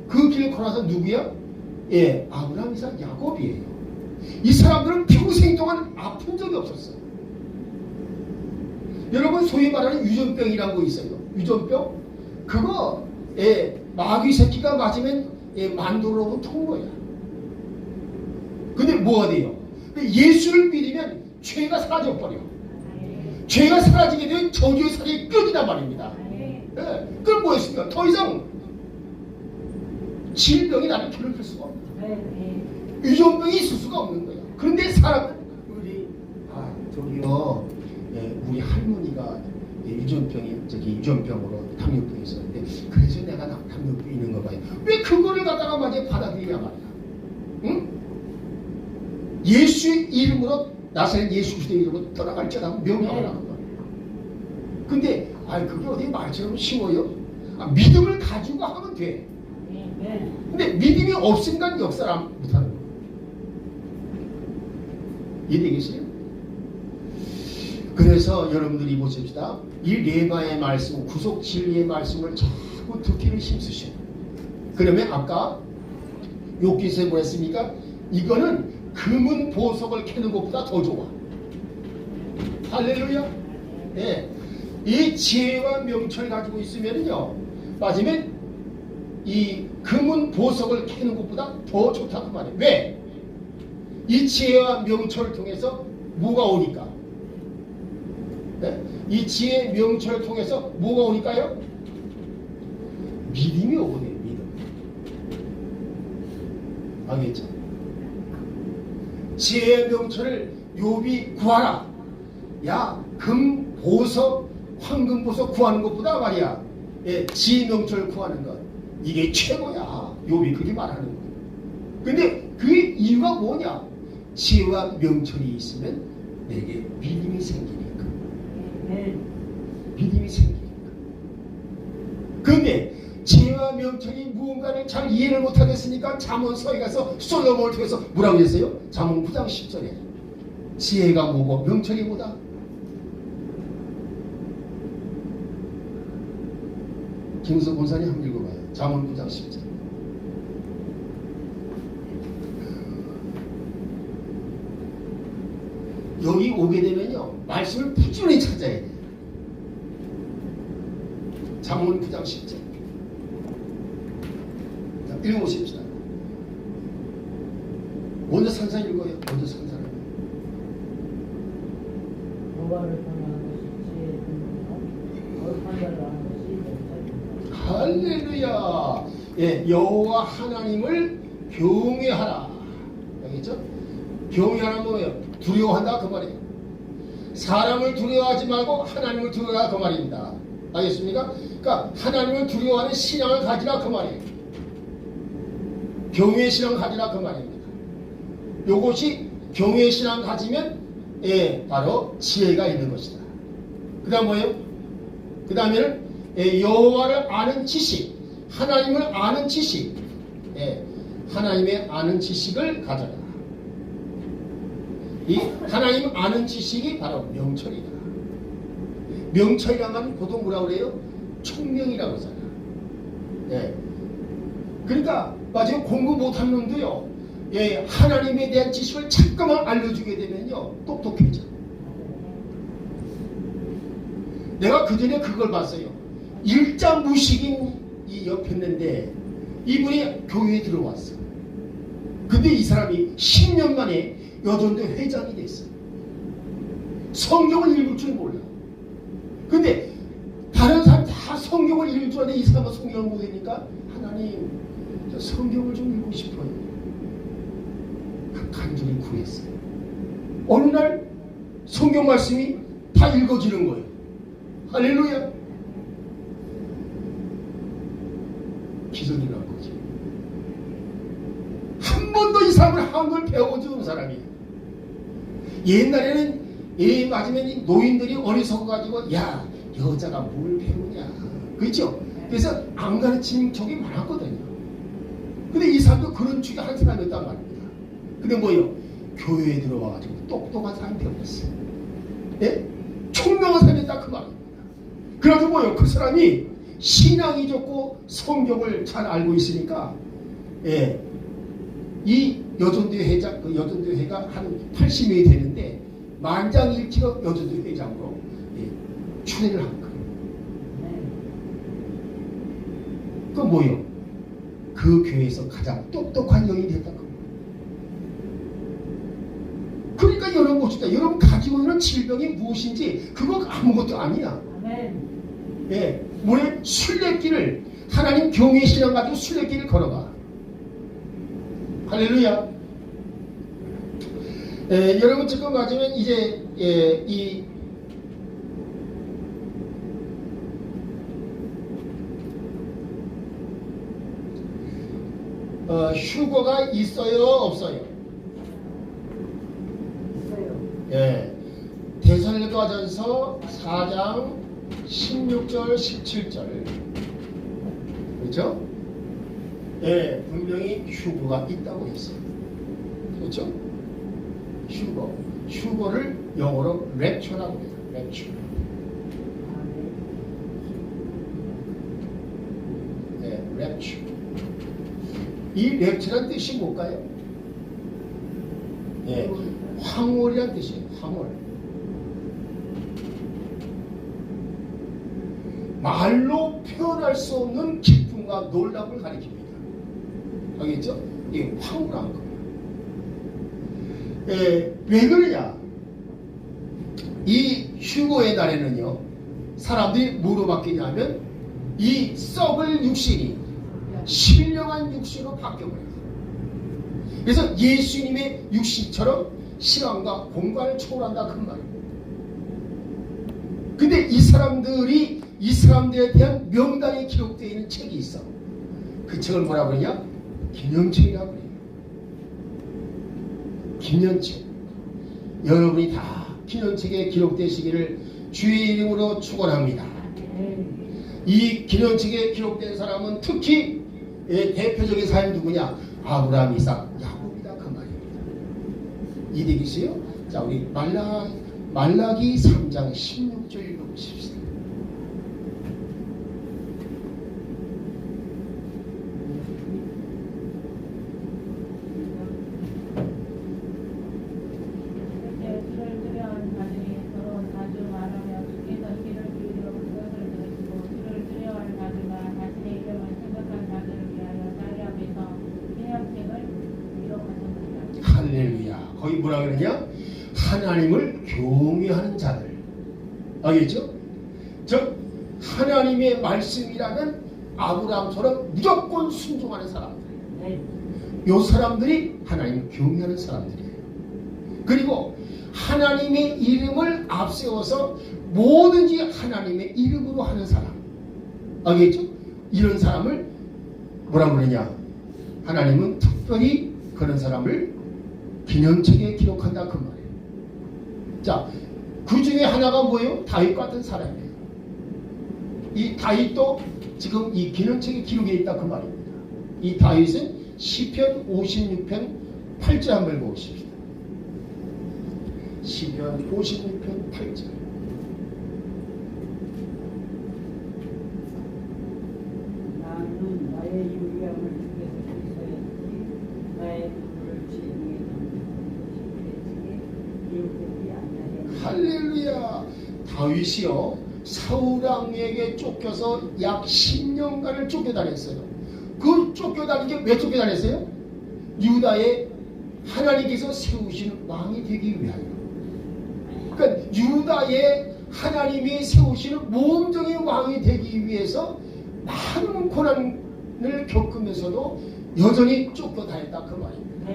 Speaker 2: 그 길을 걸어서 누구야? 아브라함, 이삭, 야곱이에요. 이 사람들은 평생 동안 아픈 적이 없었어요. 여러분, 소위 말하는 유전병이라는 거 있어요. 유전병? 그거 마귀 새끼가 맞으면 만두로 오면 통 거야. 근데 뭐가 돼요? 예수를 믿으면 죄가 사라져버려. 죄가 사라지게 되면 저주의 살이 끊이단 말입니다. 그럼 뭐였습니까? 더 이상 질병이 나를 괴롭힐 수가 없는 거야. 유전병이 있을 수가 없는 거야. 그런데 사람은 우리 할머니가 유전병으로 당뇨병이 있었는데 그래서 내가 당뇨병 있는 거 봐요. 왜 그거를 갖다가 마저 받아들이냐 말이야. 응? 예수의 이름으로 나사렛 예수 그리스도의 이름으로 떠나갈지어다 명령을 하는 거야. 근데 그게 어디 말처럼 쉬워요? 믿음을 가지고 하면 돼. 근데 믿음이 없으니까 역사를 못하는 거야. 이해되겠어요? 그래서 여러분들이 보십시다. 이 레바의 말씀, 구속 진리의 말씀을 자꾸 듣기를 힘쓰셔. 그러면 아까 욥기서에 뭐랬습니까? 이거는 금은 보석을 캐는 것보다 더 좋아. 할렐루야. 이 지혜와 명철 가지고 있으면요, 맞으면 이 금은 보석을 캐는 것보다 더 좋다고 말해. 왜? 이 지혜와 명철을 통해서 뭐가 오니까? 이 지혜 명철을 통해서 뭐가 오니까요? 믿음이 오거든요. 믿음. 알겠죠? 지혜 명철을 욥이 구하라. 야, 금 보석 황금 보석 구하는 것보다 말이야, 지혜 명철을 구하는 것, 이게 최고야. 욥이 그렇게 말하는 거야. 근데 그 이유가 뭐냐? 지혜와 명철이 있으면 내게 믿음이 생기니까. 믿음이 생기니까. 근데 지혜와 명철이 무언가를 잘 이해를 못하겠으니까 잠언서에 가서 솔로몬을 통해서 뭐라고 했어요? 잠언 9장 10절에 지혜가 뭐고 명철이 뭐다? 김수 본사님 한번 읽어봐요. 잠언 9장 10절. 여기 오게 되면요 말씀을 꾸준히 찾아야 돼요. 잠언 9장 10절. 자, 읽어보십시다. 먼저 산 사람 읽어요. 먼저 산 사람.
Speaker 3: 여호와를 떠나는 것이 지혜의 근본이요 판단을 하는 것이 명철이다.
Speaker 2: 할렐루야. 예, 여호와 하나님을 경외하라. 알겠죠? 경외하는 뭐예요? 두려워한다 그 말이에요. 사람을 두려워하지 말고 하나님을 두려워하라 그 말입니다. 알겠습니까? 그러니까 하나님을 두려워하는 신앙을 가지라 그 말이에요. 경외의 신앙을 가지라 그 말입니다. 요것이 경외의 신앙을 가지면 예, 바로 지혜가 있는 것이다. 그 다음 뭐예요? 그 다음에는 예, 여호와를 아는 지식, 하나님을 아는 지식, 예, 하나님의 아는 지식을 가져라. 이 하나님 아는 지식이 바로 명철이다. 명철이라면 보통 뭐라고 그래요? 총명이라고 하잖아. 예. 그러니까 마지막 공부 못하는 놈도요. 예, 하나님에 대한 지식을 잠깐만 알려주게 되면요 똑똑해져. 내가 그 전에 그걸 봤어요. 일자 무식인 이 옆에 있는데 이분이 교회에 들어왔어. 근데 이 사람이 10년 만에 여전도 회장이 됐어. 성경을 읽을 줄 몰라. 근데 다른 사람 다 성경을 읽을 줄 아는데 이 사람은 성경을 못 읽으니까 하나님 저 성경을 좀 읽고 싶어요. 그 간절히 구했어요. 어느 날 성경 말씀이 다 읽어지는 거예요. 할렐루야. 기적이 난 거지. 한 번도 이 사람을 한글 배워보지 않은 사람이에요. 옛날에는 예 맞으면 이 노인들이 어리석어가지고 야 여자가 뭘 배우냐 그렇죠? 그래서 안 가르치는 적이 많았거든요. 근데 이 사람도 그런 중에 한 사람이었단 말입니다. 근데 뭐예요? 교회에 들어와가지고 똑똑한 사람이 되었어요. 예? 총명한 사람이었다 그 말입니다. 그래가지고 뭐예요? 그 사람이 신앙이 좋고 성경을 잘 알고 있으니까 예, 이 여전대 회장, 그 여전대 회가 한 80명이 되는데 만장일치로 여전대 회장으로 예, 추대를 한 거예요. 그 뭐예요? 그 교회에서 가장 똑똑한 여인이 됐다고. 그러니까 여러분 봅시다. 여러분 가지고 있는 질병이 무엇인지 그거 아무것도 아니야. 예, 뭐에 순례길을 하나님 경외의 신앙 가지고 순례길을 걸어가. 할렐루야. 예, 여러분 지금 맞으면 이제 예, 이 휴거가 있어요, 없어요?
Speaker 3: 있어요.
Speaker 2: 예, 데살로니가전서 4장 16절, 17절, 그렇죠? 예, 분명히 휴거가 있다고 했어요. 그렇죠? 휴거를 영어로 랩처라고 해요. 랩처. 예, 랩처. 이 랩처란 뜻이 뭘까요? 예, 황홀이란 뜻이에요. 황홀. 말로 표현할 수 없는 기쁨과 놀람을 가리킵니다. 알겠죠? 이게 황홀한 거예요. 예, 왜 그러냐? 이 휴거의 날에는요, 사람들이 뭐로 바뀌냐면 이 썩을 육신이 신령한 육신으로 바뀌어버려요. 그래서 예수님의 육신처럼 시간과 공간을 초월한다 그 말이에요. 근데 이 사람들에 대한 명단이 기록되어 있는 책이 있어. 그 책을 뭐라 그러냐? 기념책이라고 그래요. 기념책. 여러분이 다 기념책에 기록되시기를 주의 이름으로 축원합니다. 이 기념책에 기록된 사람은 특히 대표적인 사람이 누구냐? 아브라함, 이삭, 야곱이다 그 말입니다. 이해되겠어요? 자, 우리 말라기 3장 16절 읽어보십시다. 그러냐? 하나님을 경외하는 자들. 알겠죠? 즉 하나님의 말씀이라면 아브라함처럼 무조건 순종하는 사람들. 요 사람들이 하나님을 경외하는 사람들이에요. 그리고 하나님의 이름을 앞세워서 뭐든지 하나님의 이름으로 하는 사람. 알겠죠? 이런 사람을 뭐라 그러냐? 하나님은 특별히 그런 사람을 기념책에 기록한다 그 말이에요. 자, 그 중에 하나가 뭐예요? 다윗 같은 사람이에요. 이 다윗도 지금 이 기념책에 기록해 있다 그 말입니다. 이 다윗은 시편 56편 8절 한번 보십시다. 시편 56편 8절.
Speaker 3: 나는 나의 유리함을 주께서 주셨지 나의 눈물을 주님이 담는 기록되지 않나니.
Speaker 2: 할렐루야. 다윗이요 사울왕에게 쫓겨서 약 10년간을 쫓겨다녔어요. 그 쫓겨다닌 게 왜 쫓겨다녔어요? 유다에 하나님께서 세우신 왕이 되기 위하여. 그러니까 유다에 하나님이 세우시는 모범적인 왕이 되기 위해서 많은 고난을 겪으면서도 여전히 쫓겨다녔다 그 말입니다.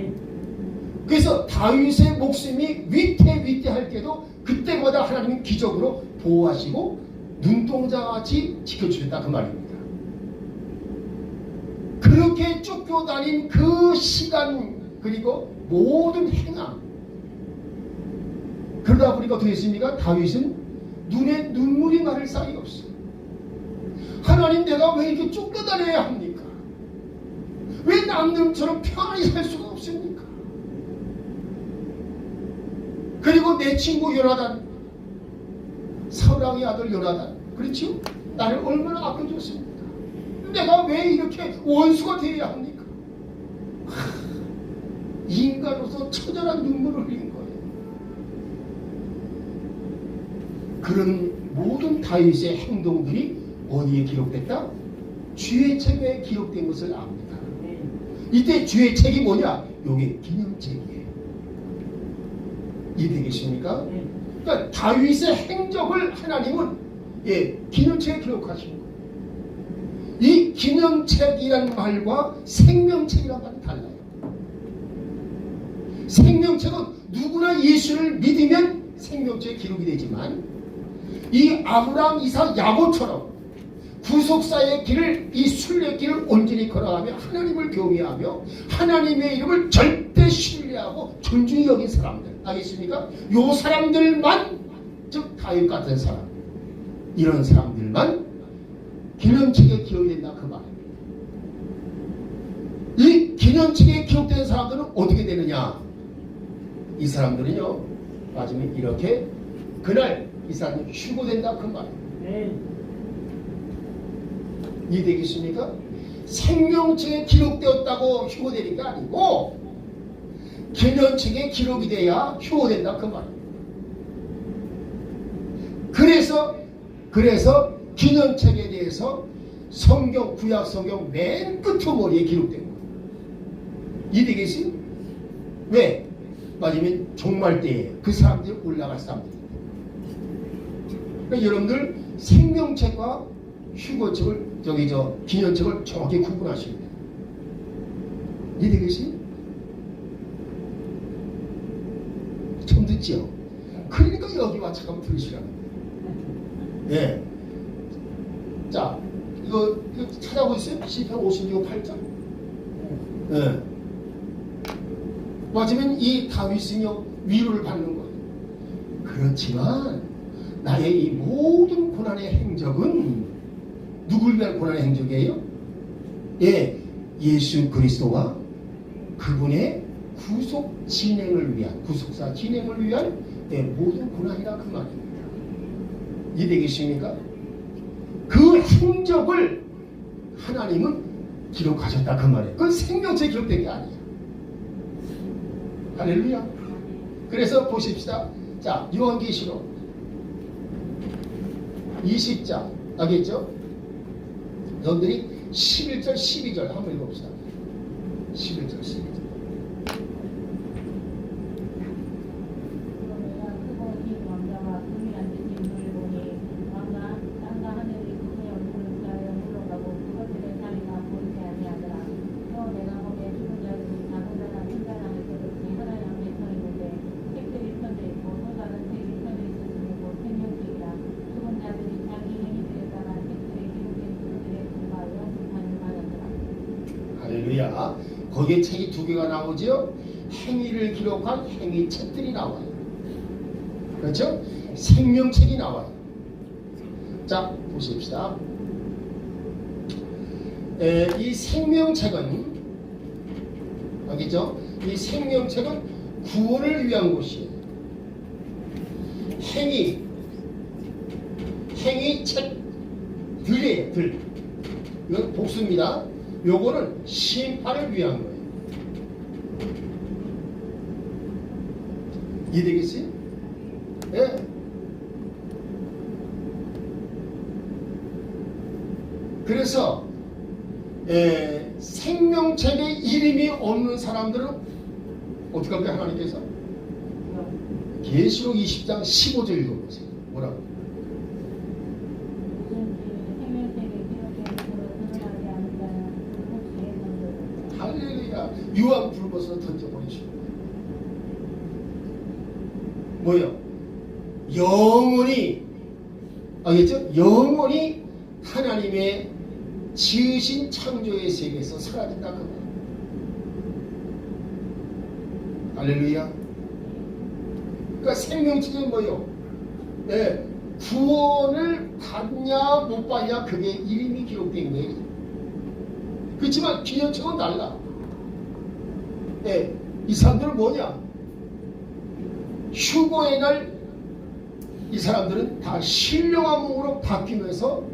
Speaker 2: 그래서 다윗의 목숨이 위태위태할 때도 그때마다 하나님은 기적으로 보호하시고 눈동자같이 지켜주셨다 그 말입니다. 그렇게 쫓겨다닌 그 시간 그리고 모든 행함, 그러다 보니까 어떻게 했습니까? 다윗은 눈에 눈물이 마를 사이 없어. 하나님, 내가 왜 이렇게 쫓겨다녀야 합니까? 왜 남들처럼 편안히 살 수가 없습니까? 그리고 내 친구 요나단, 사울왕의 아들 요나단, 그렇죠? 나를 얼마나 아껴줬습니까? 내가 왜 이렇게 원수가 되어야 합니까? 인간으로서 처절한 눈물을 흘린 거예요. 그런 모든 다윗의 행동들이 어디에 기록됐다? 주의 책에 기록된 것을 압니다. 이때 주의 책이 뭐냐? 요게 기념책이에요. 이해되겠습니까? 그러니까 다윗의 행적을 하나님은 기념책에 기록하신 거예요. 이 기념책이라는 말과 생명책이라는 말은 달라요. 생명책은 누구나 예수를 믿으면 생명책에 기록이 되지만 이 아브라함, 이삭, 야곱처럼 구속사의 길을, 이 순례길을 온전히 걸어가며 하나님을 경외하며 하나님의 이름을 절대 신뢰하고 존중히 여긴 사람들, 알겠습니까? 요 사람들만, 즉 다윗 같은 사람, 이런 사람들만 기념책에 기록이 된다 그 말입니다. 이 기념책에 기록된 사람들은 어떻게 되느냐? 이 사람들은요, 마지막에 이렇게 그날 이 사람은 휴고된다 그 말입니다. 이해되겠습니까? 생명책에 기록되었다고 휴고되는 게 아니고 기념책에 기록이 돼야 휴고된다 그 말입니다. 그래서 기념책에 대해서 성경, 구약 성경 맨 끝머리에 기록된 거예요. 이해되겠어요? 왜? 맞으면 종말 때에 그 사람들이 올라갈 사람들이. 그러니까 여러분들 생명책과 휴거책을 기념책을 정확히 구분하셔야 돼요. 이해되겠어요? 처음 듣지요? 그러니까 여기 와 잠깐만 들으시라는 거예요. 네. 자, 이거 찾아보세요. 시편 56, 8절. 네. 맞으면 이 다윗은요 위로를 받는 거예요. 그렇지만 나의 이 모든 고난의 행적은 누굴 위한 고난의 행적이에요? 예수 그리스도와 그분의 구속 진행을 위한, 구속사 진행을 위한 모든 고난이라 그 말입니다. 이해되겠습니까? 그 행적을 하나님은 기록하셨다 그 말이에요. 그건 생명체에 기록된 게 아니에요. 할렐루야. 그래서 보십시다. 자, 요한계시록 20장 알겠죠? 여러분들이 11절 12절 한번 읽어봅시다. 11절 12절 아니라 거기에 책이 두 개가 나오죠. 행위를 기록한 행위책들이 나와요. 그렇죠? 생명책이 나와요. 자, 보십시다. 이 생명책은 알겠죠? 이 생명책은 구원을 위한 곳이에요. 행위책들이에요. 들. 이건 복수입니다. 요거는 심판을 위한 거예요. 이해되겠어요? 예. 그래서 생명책에 이름이 없는 사람들은 어떻게 할까요? 하나님께서 계시록 20장 15절 읽어보세요. 뭐라고? 할렐루야. 유황 불못으로 던져버리시고 뭐예요? 영원히 알겠죠? 영원히 하나님의 지으신 창조의 세계에서 사라진다 그 말. 할렐루야. 그러니까 생명책은 뭐예요? 네, 구원을 받냐 못 받냐 그게 이름이 기록된 거예요. 그렇지만 기념책은 달라. 네, 이 사람들은 뭐냐? 휴거의 날 이 사람들은 다 신령한 몸으로 바뀌면서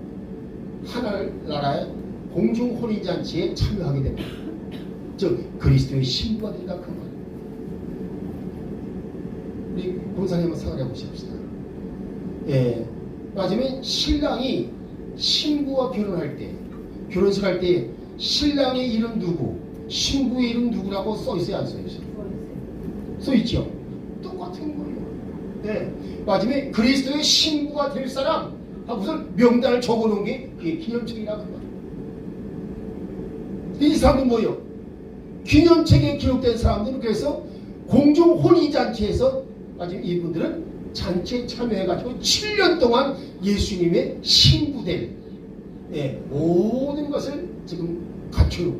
Speaker 2: 하늘나라의 공중 혼인잔치에 참여하게 됩니다. 즉 그리스도의 신부가 된다 그 말. 우리 본사님 한번 생각해 보십시다. 예, 마지막에 신랑이 신부와 결혼할 때, 결혼식 할 때 신랑의 이름 누구, 신부의 이름 누구라고 써 있어요, 안 써 있어요? 써 있죠. 똑같은 거예요. 예, 마지막에 그리스도의 신부가 될 사람 하고서 명단을 적어놓은 게 그게 기념책이라고 그 말. 이 사람은 뭐예요? 기념책에 기록된 사람들은 그래서 공중 혼인잔치에서 마지막 이분들은 잔치에 참여해가지고 7년 동안 예수님의 신부될 모든 것을 지금 갖추고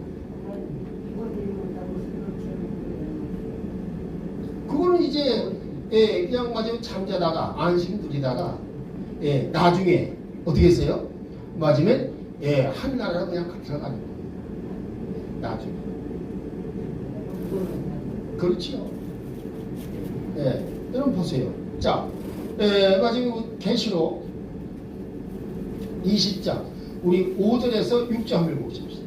Speaker 2: 그거는 이제 그냥 마지막에 잠자다가 안식 누리다가 나중에 어떻게 했어요? 마지막에 하늘나라로 그냥 들어가는 거예요. 나중에 그렇죠. 여러분 보세요. 자, 마지막에 계시록 20장 우리 5절에서 6절 한번 보십시다.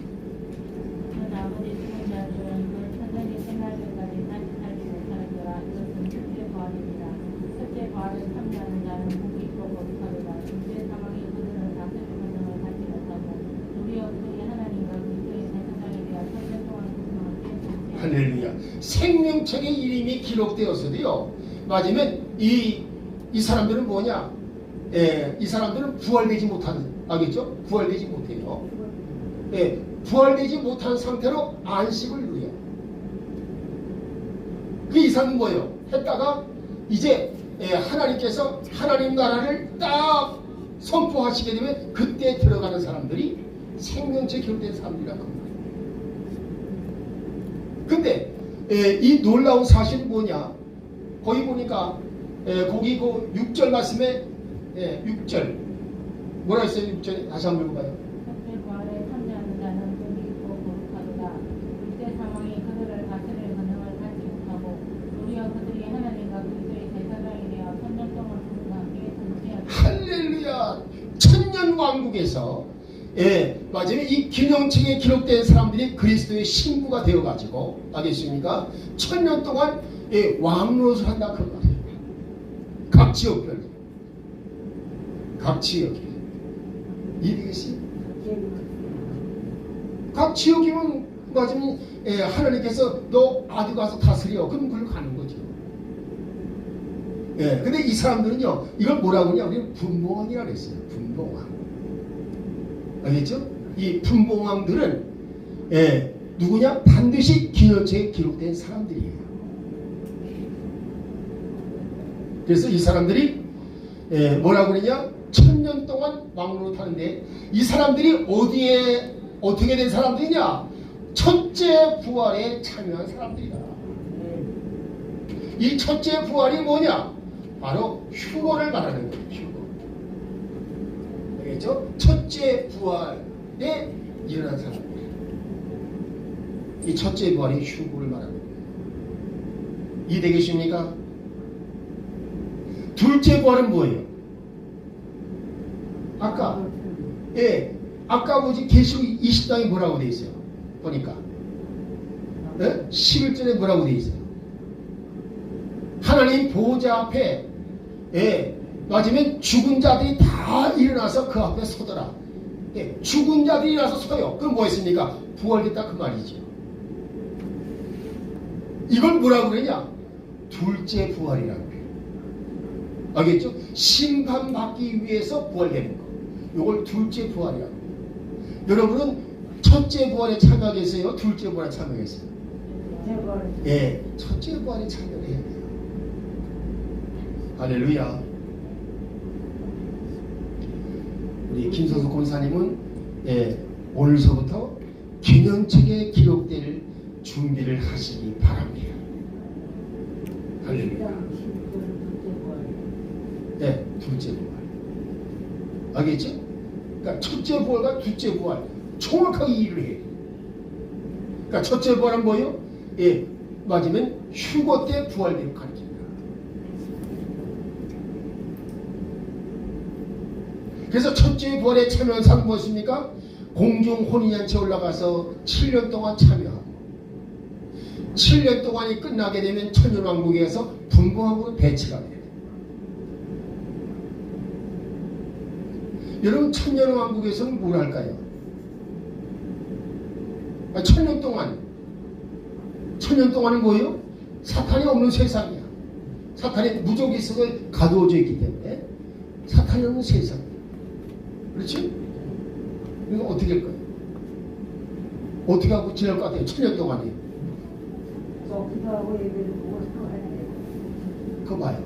Speaker 4: 아버지 죽은 자들은 그 천년이 끝날 때까지 다시 살지 못하는지라. 이것은 첫째 부활입니다. 첫째 부활을 참여하는 자는 복이 있고 거룩하리라. 둘째 사망이 그들을 다스릴 권능을 갖지 못하고 우리여 그들이 하나님과 그리스도의 제사장에 대한 천년 동안 고통을
Speaker 2: 할렐루야. 생명책의 이름이 기록되었어도요. 맞으면 이 사람들은 뭐냐? 이 사람들은 부활되지 못하는, 알겠죠? 부활되지 못해요. 부활되지 못한 상태로 안식을 누려요. 그 이상은 뭐예요? 했다가 이제 하나님께서 하나님 나라를 딱 선포하시게 되면 그때 들어가는 사람들이 생명체 기록된 사람들이라고 합니다. 근데 이 놀라운 사실은 뭐냐? 거기 보니까 거기 그 6절 말씀에 6절 뭐라 했어요? 6절 다시 한번 읽어봐요.
Speaker 4: 첫째 부활에 참여하는 자는 복이 있고 거룩하도다. 둘째 사망이 그들을 다스릴 권능을 갖지 못하고 우리와 그들이 하나님과 그리스도의 제사장이 되어 천년 동안 그들과 함께 통치하리라.
Speaker 2: 할렐루야. 천년 왕국에서 마지막에 이 기념책에 기록된 사람들이 그리스도의 신부가 되어가지고 알겠습니까? 천년 동안 왕노릇을 한다 그 말이에요. 각 지역별 각 지역에 이해되겠어요? 각 지역이면 맞으면 하나님께서 너 어디 가서 다스려 그럼 그걸 가는 거죠. 근데 이 사람들은요 이걸 뭐라고 하냐 우리는 분봉왕이라고 그랬어요. 분봉왕 알겠죠? 이 분봉왕들은 누구냐? 반드시 기념책에 기록된 사람들이에요. 그래서 이 사람들이 뭐라고 그러냐? 천년 동안 왕노릇 하는데 이 사람들이 어디에 어떻게 된 사람들이냐? 첫째 부활에 참여한 사람들이다. 이 첫째 부활이 뭐냐? 바로 휴거를 말하는 거예요. 휴거. 알겠죠? 첫째 부활에 일어난 사람들. 이 첫째 부활이 휴거를 말하는 거예요. 이해되겠습니까? 둘째 부활은 뭐예요? 아까 뭐지? 계시록 20장에 뭐라고 돼 있어요? 보니까 11절에 뭐라고 돼 있어요? 하나님 보호자 앞에 맞으면 죽은 자들이 다 일어나서 그 앞에 서더라. 죽은 자들이 일어나서 서요. 그럼 뭐 했습니까? 부활됐다 그 말이죠. 이걸 뭐라고 그러냐? 둘째 부활이라고 그래요. 알겠죠? 심판받기 위해서 부활되는 거. 이걸 둘째 부활이라고 해요. 여러분은 첫째 부활에 참여하겠어요? 둘째 부활에 참여하겠어요? 첫째 부활에 참여를 해야 돼요. 할렐루야. 우리 김선수 권사님은 오늘서부터 기념책에 기록될 준비를 하시기 바랍니다. 할렐루야. 둘째 부활. 알겠죠? 그러니까 첫째 부활과 둘째 부활 정확하게 이해를 해요. 그러니까 첫째 부활은 뭐예요? 맞으면 휴거 때 부활되고 가르칩니다. 그래서 첫째 부활에 참여한 사람은 무엇입니까? 공중 혼인잔치에 올라가서 7년 동안 참여하고 7년 동안이 끝나게 되면 천년왕국에서 분봉왕국으로 배치가 돼요. 여러분 천년왕국에서는 뭘 할까요? 천년 동안은 뭐예요? 사탄이 없는 세상이야. 사탄이 무적의 속에 가두어져 있기 때문에 사탄이 없는 세상이야. 그렇지? 이거 어떻게 할 거예요? 어떻게 하고 지낼 것 같아요? 천년 동안이요. 그거 봐요.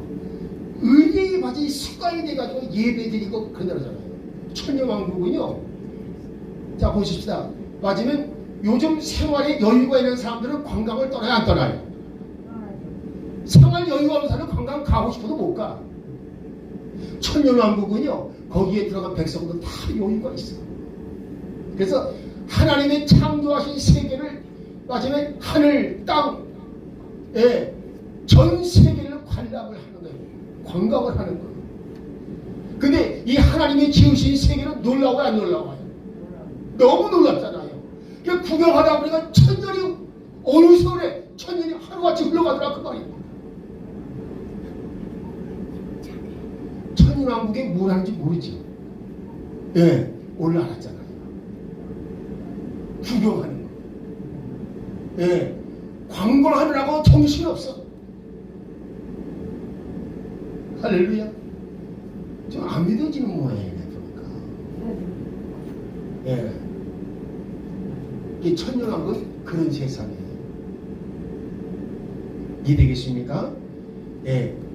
Speaker 2: 의리에 맞이 습관이 돼가지고 예배드리고 그러잖아요. 천년왕국은요. 자 보십시다. 맞으면 요즘 생활에 여유가 있는 사람들은 관광을 떠나요? 안 떠나요? 생활 여유가 없는 사람은 관광 가고 싶어도 못 가. 천년왕국은요. 거기에 들어간 백성들은 다 여유가 있어. 그래서 하나님의 창조하신 세계를 맞으면 하늘, 땅, 전 세계를 관람을 하는 거예요. 관광을 하는 거예요. 근데 이 하나님의 지으신 세계는 놀라워요, 안 놀라워요? 너무 놀랍잖아요. 그러니까 구경하다 보니까 천년이 어느 세월에 천년이 하루같이 흘러가더라 그 말이에요. 천년왕국에 뭘 하는지 모르지. 올라왔잖아요. 구경하는 거. 관광하느라고 정신없어. 할렐루야. 좀 안 믿어지는 모양이네 보니까. 이 천년왕국은 그런 세상이에요. 이해되겠습니까?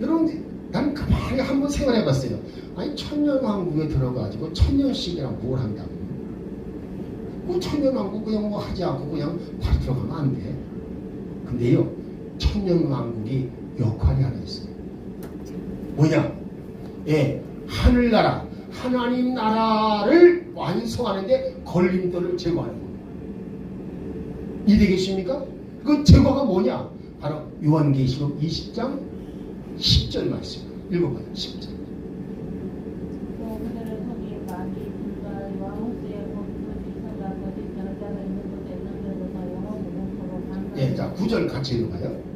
Speaker 2: 여러분 난 가만히 한번 생각해봤어요. 아니 천년왕국에 들어가지고 천년씩이랑 뭘 한다고? 뭐 천년왕국 그냥 뭐 하지 않고 그냥 바로 들어가면 안 돼. 근데요 천년왕국이 역할이 하나 있어요. 뭐냐? 하늘나라 하나님 나라를 완성하는데 걸림돌을 제거하는 거예요. 이해되겠습니까? 그 제거가 뭐냐? 바로 요한계시록 20장 10절 말씀 읽어봐요. 10절. 자 9절 같이 읽어봐요.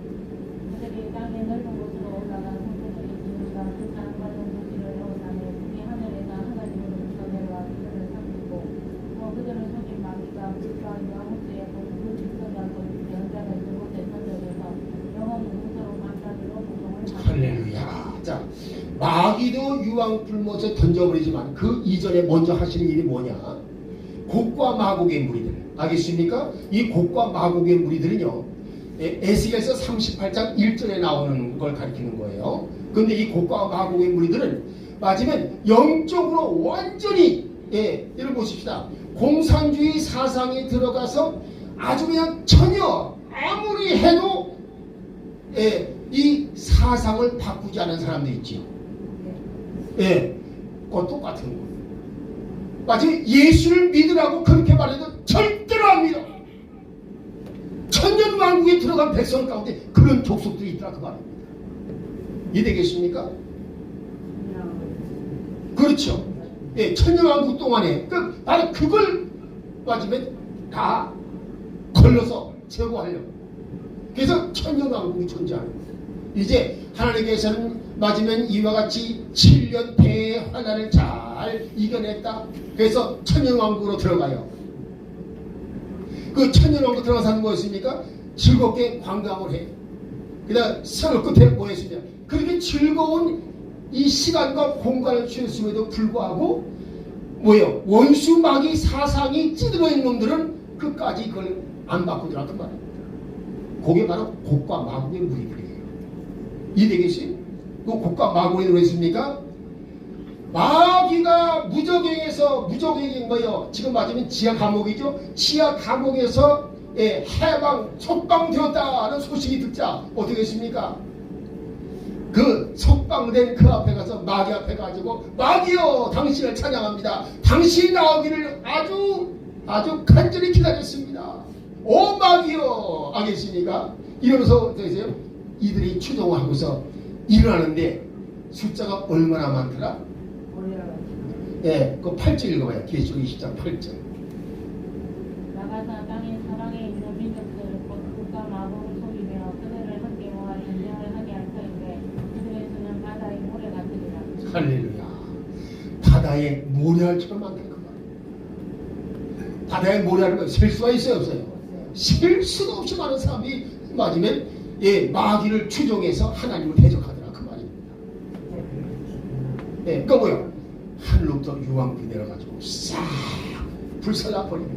Speaker 2: 할렐루야. 자, 마귀도 유황불못에 던져버리지만 그 이전에 먼저 하시는 일이 뭐냐? 곡과 마곡의 무리들. 알겠습니까? 이 곡과 마곡의 무리들은요. 에스겔서 38장 1절에 나오는 걸 가리키는 거예요. 그런데 이 곡과 마곡의 무리들은 맞으면 영적으로 완전히 여러분 보십시다. 공산주의 사상에 들어가서 아주 그냥 전혀 아무리 해도 이 사상을 바꾸지 않은 사람도 있지요. 그것 똑같은 거예요. 마치 예수를 믿으라고 그렇게 말해도 절대로 안 믿어. 천년왕국에 들어간 백성 가운데 그런 족속들이 있다 그 말입니다. 이해되겠습니까? 그렇죠. 천년왕국 동안에 바로 그걸 맞으면 다 걸러서 제거하려고. 그래서 천년왕국이 존재하는 거예요. 이제 하나님께서는 맞으면 이와 같이 7년 대환란을 잘 이겨냈다. 그래서 천년왕국으로 들어가요. 그 천년왕국 들어가서 뭐였습니까? 즐겁게 관광을 해요. 그 다음 서로 끝에 뭐였습니까? 그렇게 즐거운 이 시간과 공간을 취했음에도 불구하고 뭐예요? 원수 마귀 사상이 찌들어 있는 놈들은 끝까지 그걸 안 바꾸더라고 말입니다. 그게 바로 곡과 마곡의 무리들이에요. 이해되겠어요? 그 곡과 마곡이 뭐였습니까? 마귀가 무적행이 뭐예요? 지금 맞으면 지하 감옥이죠? 지하 감옥에서 석방되었다는 소식이 듣자 어떻게 됐습니까? 그 석방된 그 앞에 가서 마귀 앞에 가지고 마귀여 당신을 찬양합니다. 당신이 나오기를 아주 간절히 기다렸습니다. 오 마귀여 알겠습니까? 이러면서 이들이 추종을 하고서 일어나는데 숫자가 얼마나 많더라? 그 8절 읽어봐요. 계시록 20장 8절.
Speaker 5: 나가사 땅의 사방에 있는 민족들 곧 국가 마법을 속이며 그들을 함께 모아 전쟁을 하게 할 터인데 그들의 수는 바다의 모래 같으리라.
Speaker 2: 할렐루야. 바다에 모래알처럼 많다 그 말. 바다에 모래알을 셀 수가 있어요 없어요? 셀 수가 없이 많은 사람이 맞으면 마귀를 추종해서 하나님을 대적하더라 그 말입니다. 그러니까 뭐야? 하늘로부터 유황불이 내려가지고 싹 불살라 버리는 거.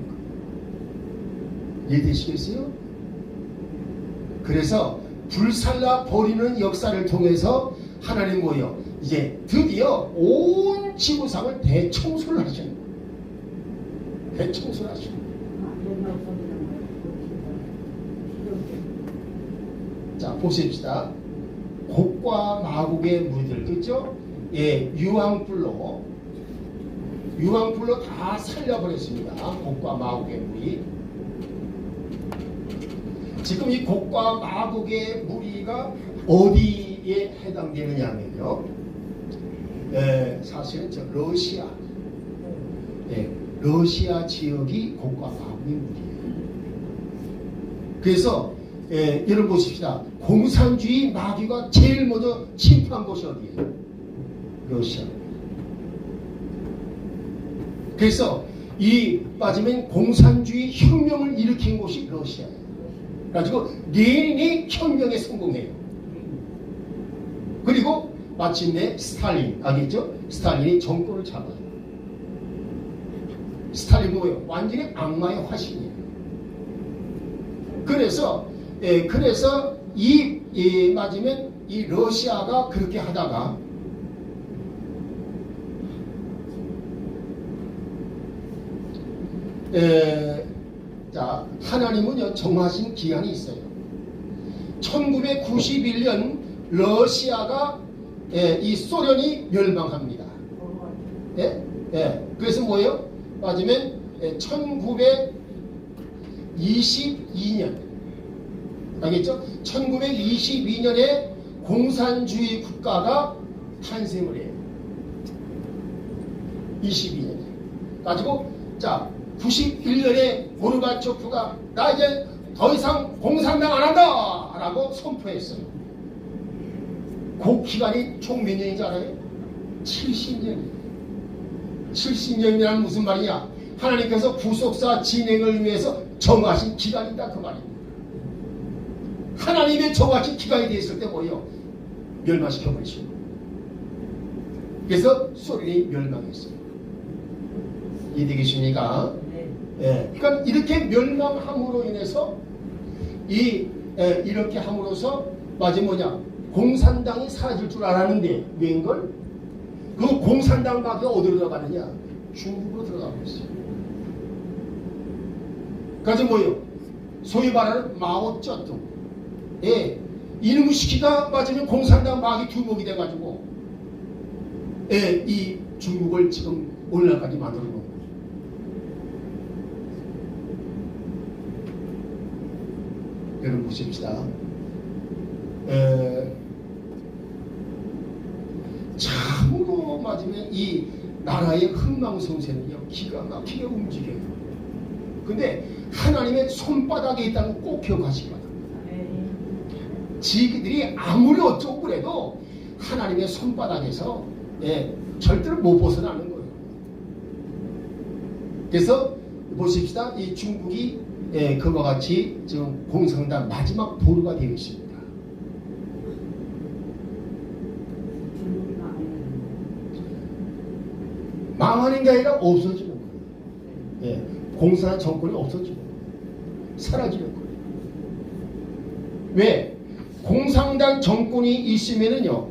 Speaker 2: 이해되시겠어요? 그래서 불살라 버리는 역사를 통해서 하나님 뭐예요? 이제 드디어 온 지구상을 대청소를 하시는 거예요. 대청소를 하시는 거예요. 자 보십시다. 곡과 마곡의 무리들 그렇죠? 유황불로 다 살려버렸습니다. 곡과 마곡의 무리. 지금 이 곡과 마곡의 무리가 어디에 해당되느냐면요. 사실은 러시아. 러시아 지역이 곡과 마곡의 무리예요. 그래서 여러분 보십시다. 공산주의 마귀가 제일 먼저 침투한 곳이 어디예요? 러시아. 그래서 이 빠지면 공산주의 혁명을 일으킨 곳이 러시아예요. 그래가지고 레닌이 혁명에 성공해요. 그리고 마침내 스탈린 알겠죠? 스탈린이 정권을 잡아요. 스탈린 뭐예요? 완전히 악마의 화신이에요. 그래서 이 맞으면 이 러시아가 그렇게 하다가 자 하나님은 정하신 기한이 있어요. 1991년 러시아가 이 소련이 멸망합니다. 그래서 뭐예요? 맞으면 1922년 알겠죠? 1922년에 공산주의 국가가 탄생을 해요. 22년에 가지고 자 91년에 고르바초프가 나 이제 더 이상 공산당 안 한다 라고 선포했어요. 그 기간이 총 몇 년인지 알아요? 70년이에요. 70년이란 무슨 말이냐? 하나님께서 구속사 진행을 위해서 정하신 기간이다 그 말입니다. 하나님의 정하신 기간이 되었을 때 뭐예요? 멸망시켜버리시고 그래서 소련이 멸망했어요. 이해되겠습니까? 그러니까 이렇게 멸망함으로 인해서 이렇게 함으로써 맞이 뭐냐? 공산당이 사라질 줄 알았는데 왜인걸? 그 공산당 마귀가 어디로 들어가느냐? 중국으로 들어가고 있어요. 그래서 뭐예요? 소위 말하는 마오쩌둥, 예, 이놈 시키다 맞으면 공산당 막이 두목이 돼가지고, 예, 이 중국을 지금 오늘날까지 만들어 놓은 거예요. 여러분 보십시다. 참으로 맞으면 이 나라의 흥망성쇠는요 기가 막히게 움직여요. 근데 하나님의 손바닥에 있다는 거 꼭 기억하시기 바랍니다. 지들이 아무리 어쩌고 그래도 하나님의 손바닥에서 절대로 못 벗어나는 거예요. 그래서 보십시다. 이 중국이 그와 같이 지금 공산당 마지막 보루가 되어 있습니다. 망하는 게 아니라 없어지는 거예요. 공산당 정권이 없어지는 거예요. 사라지는 거예요. 왜? 공산당 정권이 있으면은요,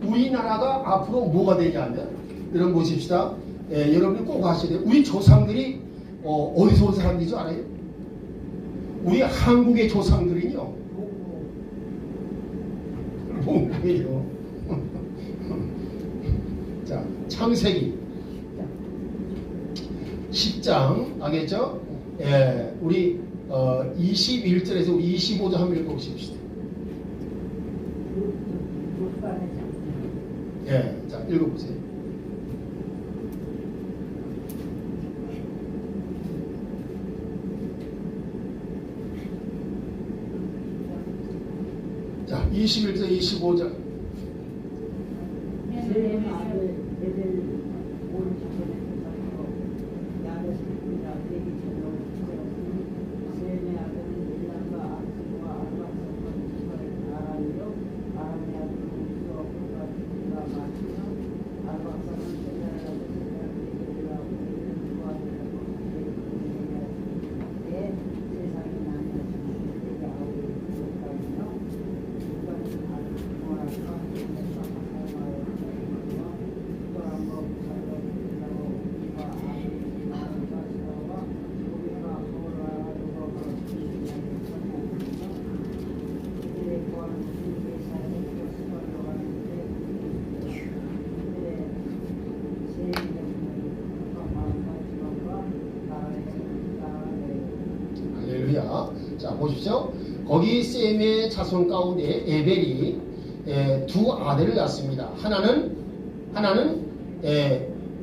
Speaker 2: 우리나라가 앞으로 뭐가 되냐면, 여러분 보십시다. 여러분이 꼭 아셔야 돼요. 우리 조상들이 어디서 온 사람들인지 알아요? 우리 한국의 조상들은요, 몽골이요. 자, 창세기 10장 알겠죠? 우리 21절에서 우리 25절 한번 읽어보십시다. 자, 읽어보세요. 자, 21절, 25절. 자, 보십시오. 거기 셈의 자손 가운데 에벨이 두 아들을 낳습니다. 하나는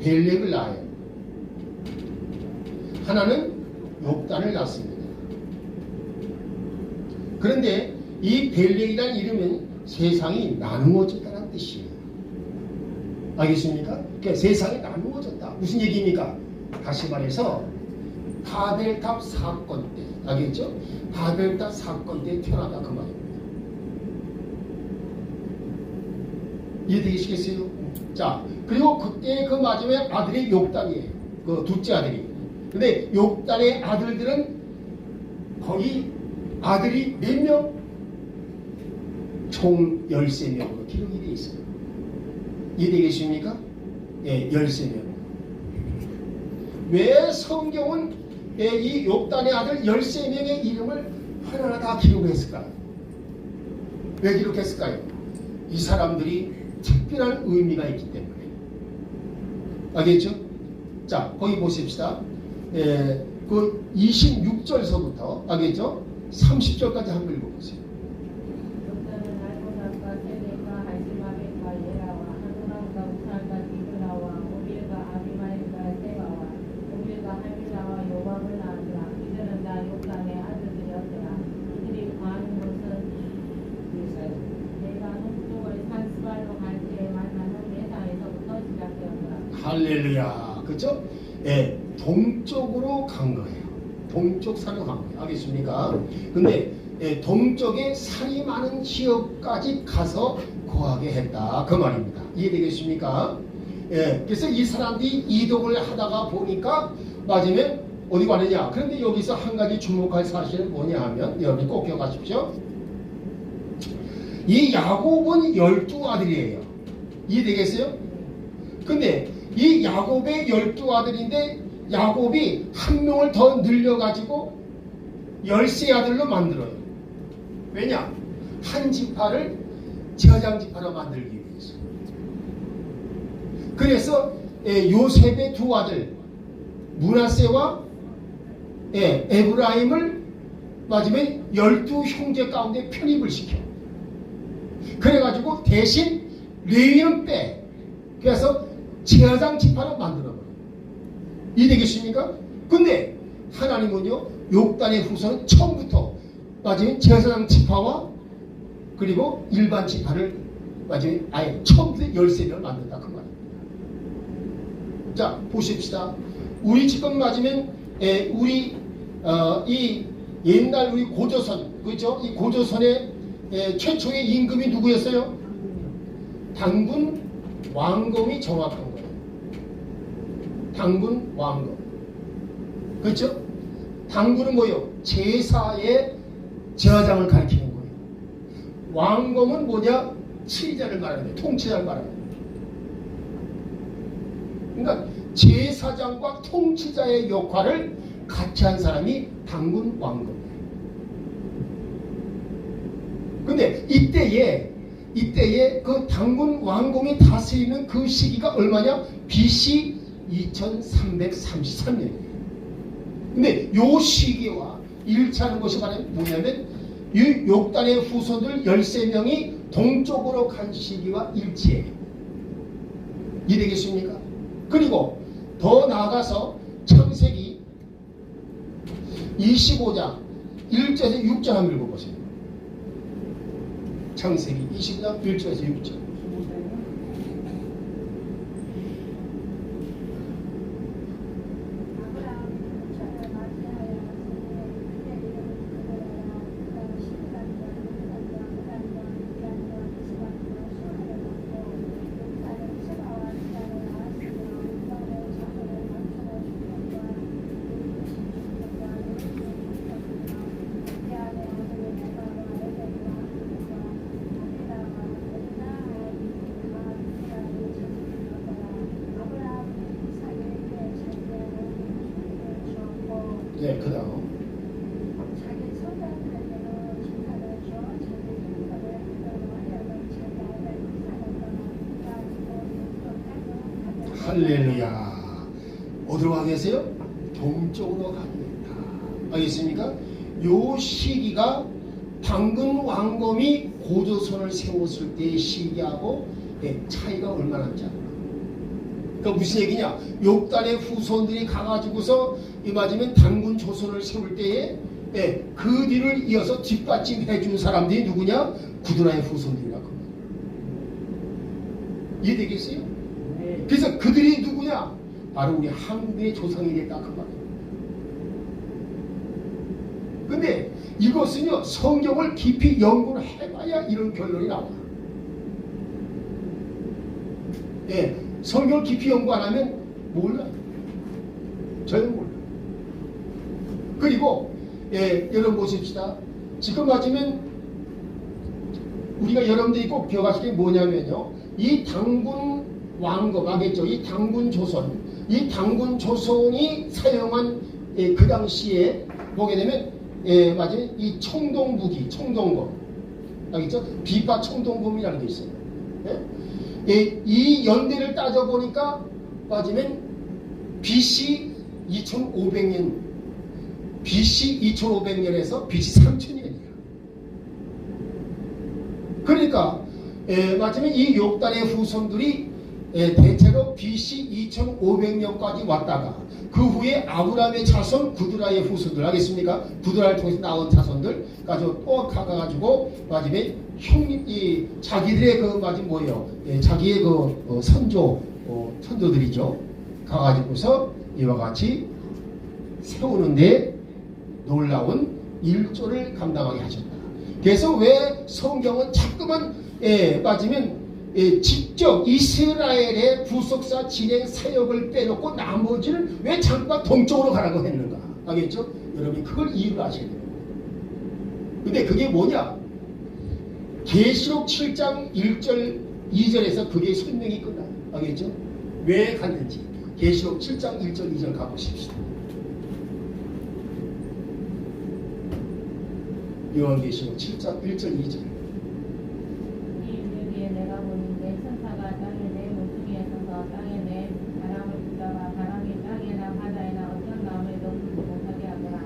Speaker 2: 벨렉을 낳아요. 하나는 욕단을 낳습니다. 그런데 이 벨렉이라는 이름은 세상이 나누어졌다는 뜻이에요. 알겠습니까? 그러니까 세상이 나누어졌다. 무슨 얘기입니까? 다시 말해서 바벨탑 사건 때, 알겠죠? 바벨탑 사건 때 태어나다 그 말입니다. 이해되시겠어요? 자, 그리고 그때 그 마지막에 아들이 욕단이에요. 그 둘째 아들이. 근데 욕단의 아들들은 거기 아들이 몇 명? 총 13명으로 기록이 되어 있어요. 이해되겠습니까? 13명. 왜 성경은 이 욕단의 아들 13명의 이름을 하나하나 다 기록했을까요? 왜 기록했을까요? 이 사람들이 특별한 의미가 있기 때문에. 알겠죠? 자, 거기 보십시다. 그 26절서부터 알겠죠? 30절까지 한번 읽어보세요.
Speaker 5: 욕단은 알고나과 세네가 할시마벳과 예라와 하도람과 우살과 디브라와 오빌과 아비마엘과 세바와 오빌과 할미나와 요밤을 낳았더라. 이들은 다 욕단의 아들들이었더라. 이들이 구하는 것은 내가 동쪽의 산스발로 갈 때에 만나는 예상에서부터 시작되었더라.
Speaker 2: 할렐루야. 그죠? 동쪽으로 간 거예요. 동쪽 산으로 간 거예요. 알겠습니까? 근데 동쪽에 산이 많은 지역까지 가서 거하게 했다. 그 말입니다. 이해되겠습니까? 그래서 이 사람들이 이동을 하다가 보니까 맞으면 어디 가느냐. 그런데 여기서 한 가지 주목할 사실은 뭐냐 하면 여러분이 꼭 기억하십시오. 이 야곱은 12아들이에요. 이해되겠어요? 근데 이 야곱의 12아들인데 야곱이 한 명을 더 늘려가지고 열세 아들로 만들어요. 왜냐? 한 지파를 제사장 지파로 만들기 위해서. 그래서 요셉의 두 아들 므낫세와 에브라임을 맞으면 12형제 가운데 편입을 시켜. 그래가지고 대신 레위는 빼. 그래서 제사장 지파로 만들어버려. 이해되겠습니까? 근데 하나님은요, 욕단의 후손은 처음부터 맞으면 제사장 지파와 그리고 일반 지파를 맞으면 아예 처음부터 13명을 만든다 그 말입니다. 자, 보십시다. 우리 지금 맞으면 우리 이 옛날 우리 고조선, 그렇죠? 이 고조선의 최초의 임금이 누구였어요? 당군 왕검이 정확한 거예요. 당군 왕검. 그렇죠? 당군은 뭐예요? 제사의 제사장을 가리키는 거예요. 왕검은 뭐냐? 치자를 말하는 거예요. 통치자를 말하는 거예요. 그러니까 제사장과 통치자의 역할을 같이 한 사람이 당군 왕검이에요. 근데 이때에 그 당군 왕공이 다스리는 그 시기가 얼마냐? BC 2333년이에요. 근데 요 시기와 일치하는 것이 뭐냐면 이 욕단의 후손들 13명이 동쪽으로 간 시기와 일치해요. 이해되겠습니까? 그리고 더 나아가서 창세기 25장 1절에서 6절 한번 읽어보세요. 창세기 25장 1절에서 6절. 네, 그 다음. 할렐루야. 어디로 가 계세요? 동쪽으로 갑니다. 알겠습니까? 요 시기가 당근 왕검이 고조선을 세웠을 때의 시기하고 차이가 얼마나 나지 않나. 그러니까 무슨 얘기냐? 욕단의 후손들이 가가지고서 이 맞으면 당군 조선을 세울 때에 그 뒤를 이어서 뒷받침해 준 사람들이 누구냐? 구드라의 후손들이라고. 이해되겠어요?
Speaker 3: 네.
Speaker 2: 그래서 그들이 누구냐? 바로 우리 한국의 조상이 됐다 그 말이에요. 근데 이것은요, 성경을 깊이 연구를 해봐야 이런 결론이 나와. 성경을 깊이 연구 안 하면 몰라요. 저는 몰라요. 그리고 여러분 보십시다. 지금 맞으면 우리가 여러분들이 꼭 기억하실 게 뭐냐면요, 이 당군 왕검 알겠죠? 이 당군 조선, 이 당군 조선이 사용한 그 당시에 보게 되면 맞아요. 이 청동무기, 청동검 알겠죠? 비파 청동검이라는 게 있어요. 이 연대를 따져보니까 맞으면 BC 2500년, BC 2500년에서 BC 3000년이야. 그러니까 맞으면 이 욕단의 후손들이 대체로 BC 2500년까지 왔다가 그 후에 아브라함의 자손 구드라의 후손들 알겠습니까? 구드라를 통해서 나온 자손들 가지고 또 가가지고 맞으면 형님 자기들의 그 맞으면 뭐예요? 자기의 그 선조들이죠. 가가지고서 이와 같이 세우는데 놀라운 일조를 감당하게 하셨다. 그래서 왜 성경은 자꾸만 맞으면 직접 이스라엘의 구속사 진행 사역을 빼놓고 나머지는 왜 잠깐 동쪽으로 가라고 했는가? 알겠죠? 여러분이 그걸 이유를 아셔야 돼요. 근데 그게 뭐냐? 계시록 7장 1절 2절에서 그게 설명이 끝나요. 알겠죠? 왜 갔는지 계시록 7장 1절 2절 가보십시오. 요한계시록 7장 1절 2절.
Speaker 5: 이 일기에 내가 보니 내 천사가 땅에 내 모퉁이에 서서 땅에 내 바람을 붙잡아 바람이 땅에나 바다에나 어떤 나무에도 불지 못하게 하더라.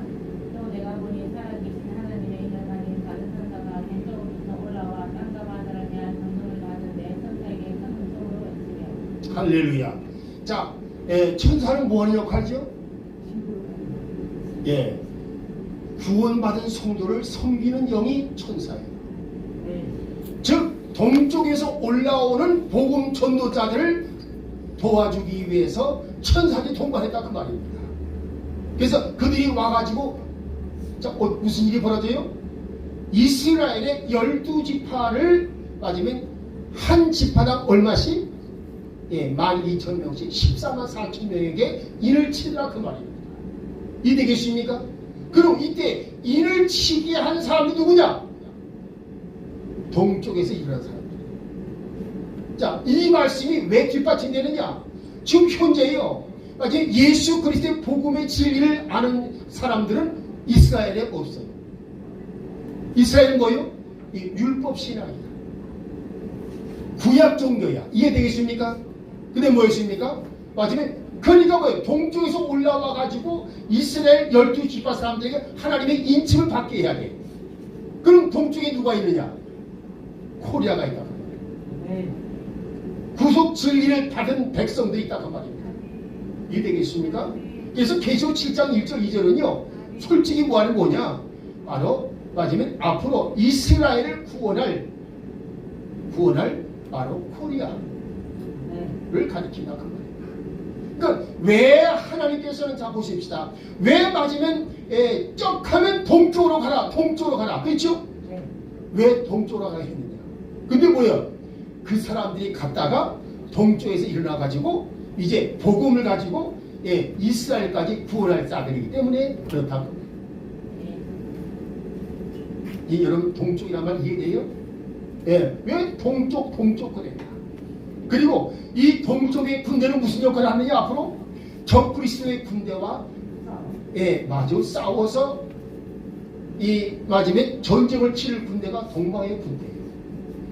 Speaker 5: 또 내가 보니 살아계신 하나님의 이름 아닌 다른 천사가 동쪽으로부터 올라와 땅과 바다를 대한 전문을 받은 내 천사에게 큰 음성으로 외치되
Speaker 2: 할렐루야. 자, 천사는 뭐하는 역할이죠? 예, 구원받은 성도를 섬기는 영이 천사예요. 즉 동쪽에서 올라오는 복음 전도자들을 도와주기 위해서 천사들이 통과했다 그 말입니다. 그래서 그들이 와가지고 자, 무슨 일이 벌어져요? 이스라엘의 12지파를 맞으면 한 지파당 얼마씩? 예, 12,000명씩 14만 4천 명에게 인을 치더라 그 말입니다. 이해되겠습니까? 그럼 이때 인을 치게 한 사람이 누구냐? 동쪽에서 일어난 사람들. 자, 이 말씀이 왜 뒷받침되느냐? 지금 현재요, 예수 그리스도의 복음의 진리를 아는 사람들은 이스라엘에 없어요. 이스라엘은 뭐요? 율법 신앙이다. 구약 종교야. 이해되겠습니까? 근데 뭐였습니까? 맞으면 그러니까 뭐예요? 동쪽에서 올라와 가지고 이스라엘 12지파 사람들에게 하나님의 인침을 받게 해야 돼. 그럼 동쪽에 누가 있느냐? 코리아가 있다. 구속 진리를 받은 백성들이 있다 그 말입니다. 이해되겠습니까? 그래서 계시록 7장 1절 2절은요 솔직히 뭐하는 거냐? 바로 맞으면 앞으로 이스라엘을 구원할 바로 코리아를 가리킨다 그 말입니다. 그러니까 왜 하나님께서는 자 보십시다. 왜 맞으면 쩍하면 동쪽으로 가라, 동쪽으로 가라, 그렇죠? 왜 동쪽으로 가라 했느냐? 근데 뭐야? 그 사람들이 갔다가 동쪽에서 일어나 가지고 이제 복음을 가지고 이스라엘까지 구원할 자들이기 때문에 그렇다고. 여러분 동쪽이란 말 이해돼요? 왜 동쪽 그랬냐? 그리고 이 동쪽의 군대는 무슨 역할을 하느냐? 앞으로 적그리스도의 군대와 마주 싸워서 맞으면 전쟁을 치를 군대가 동방의 군대예요.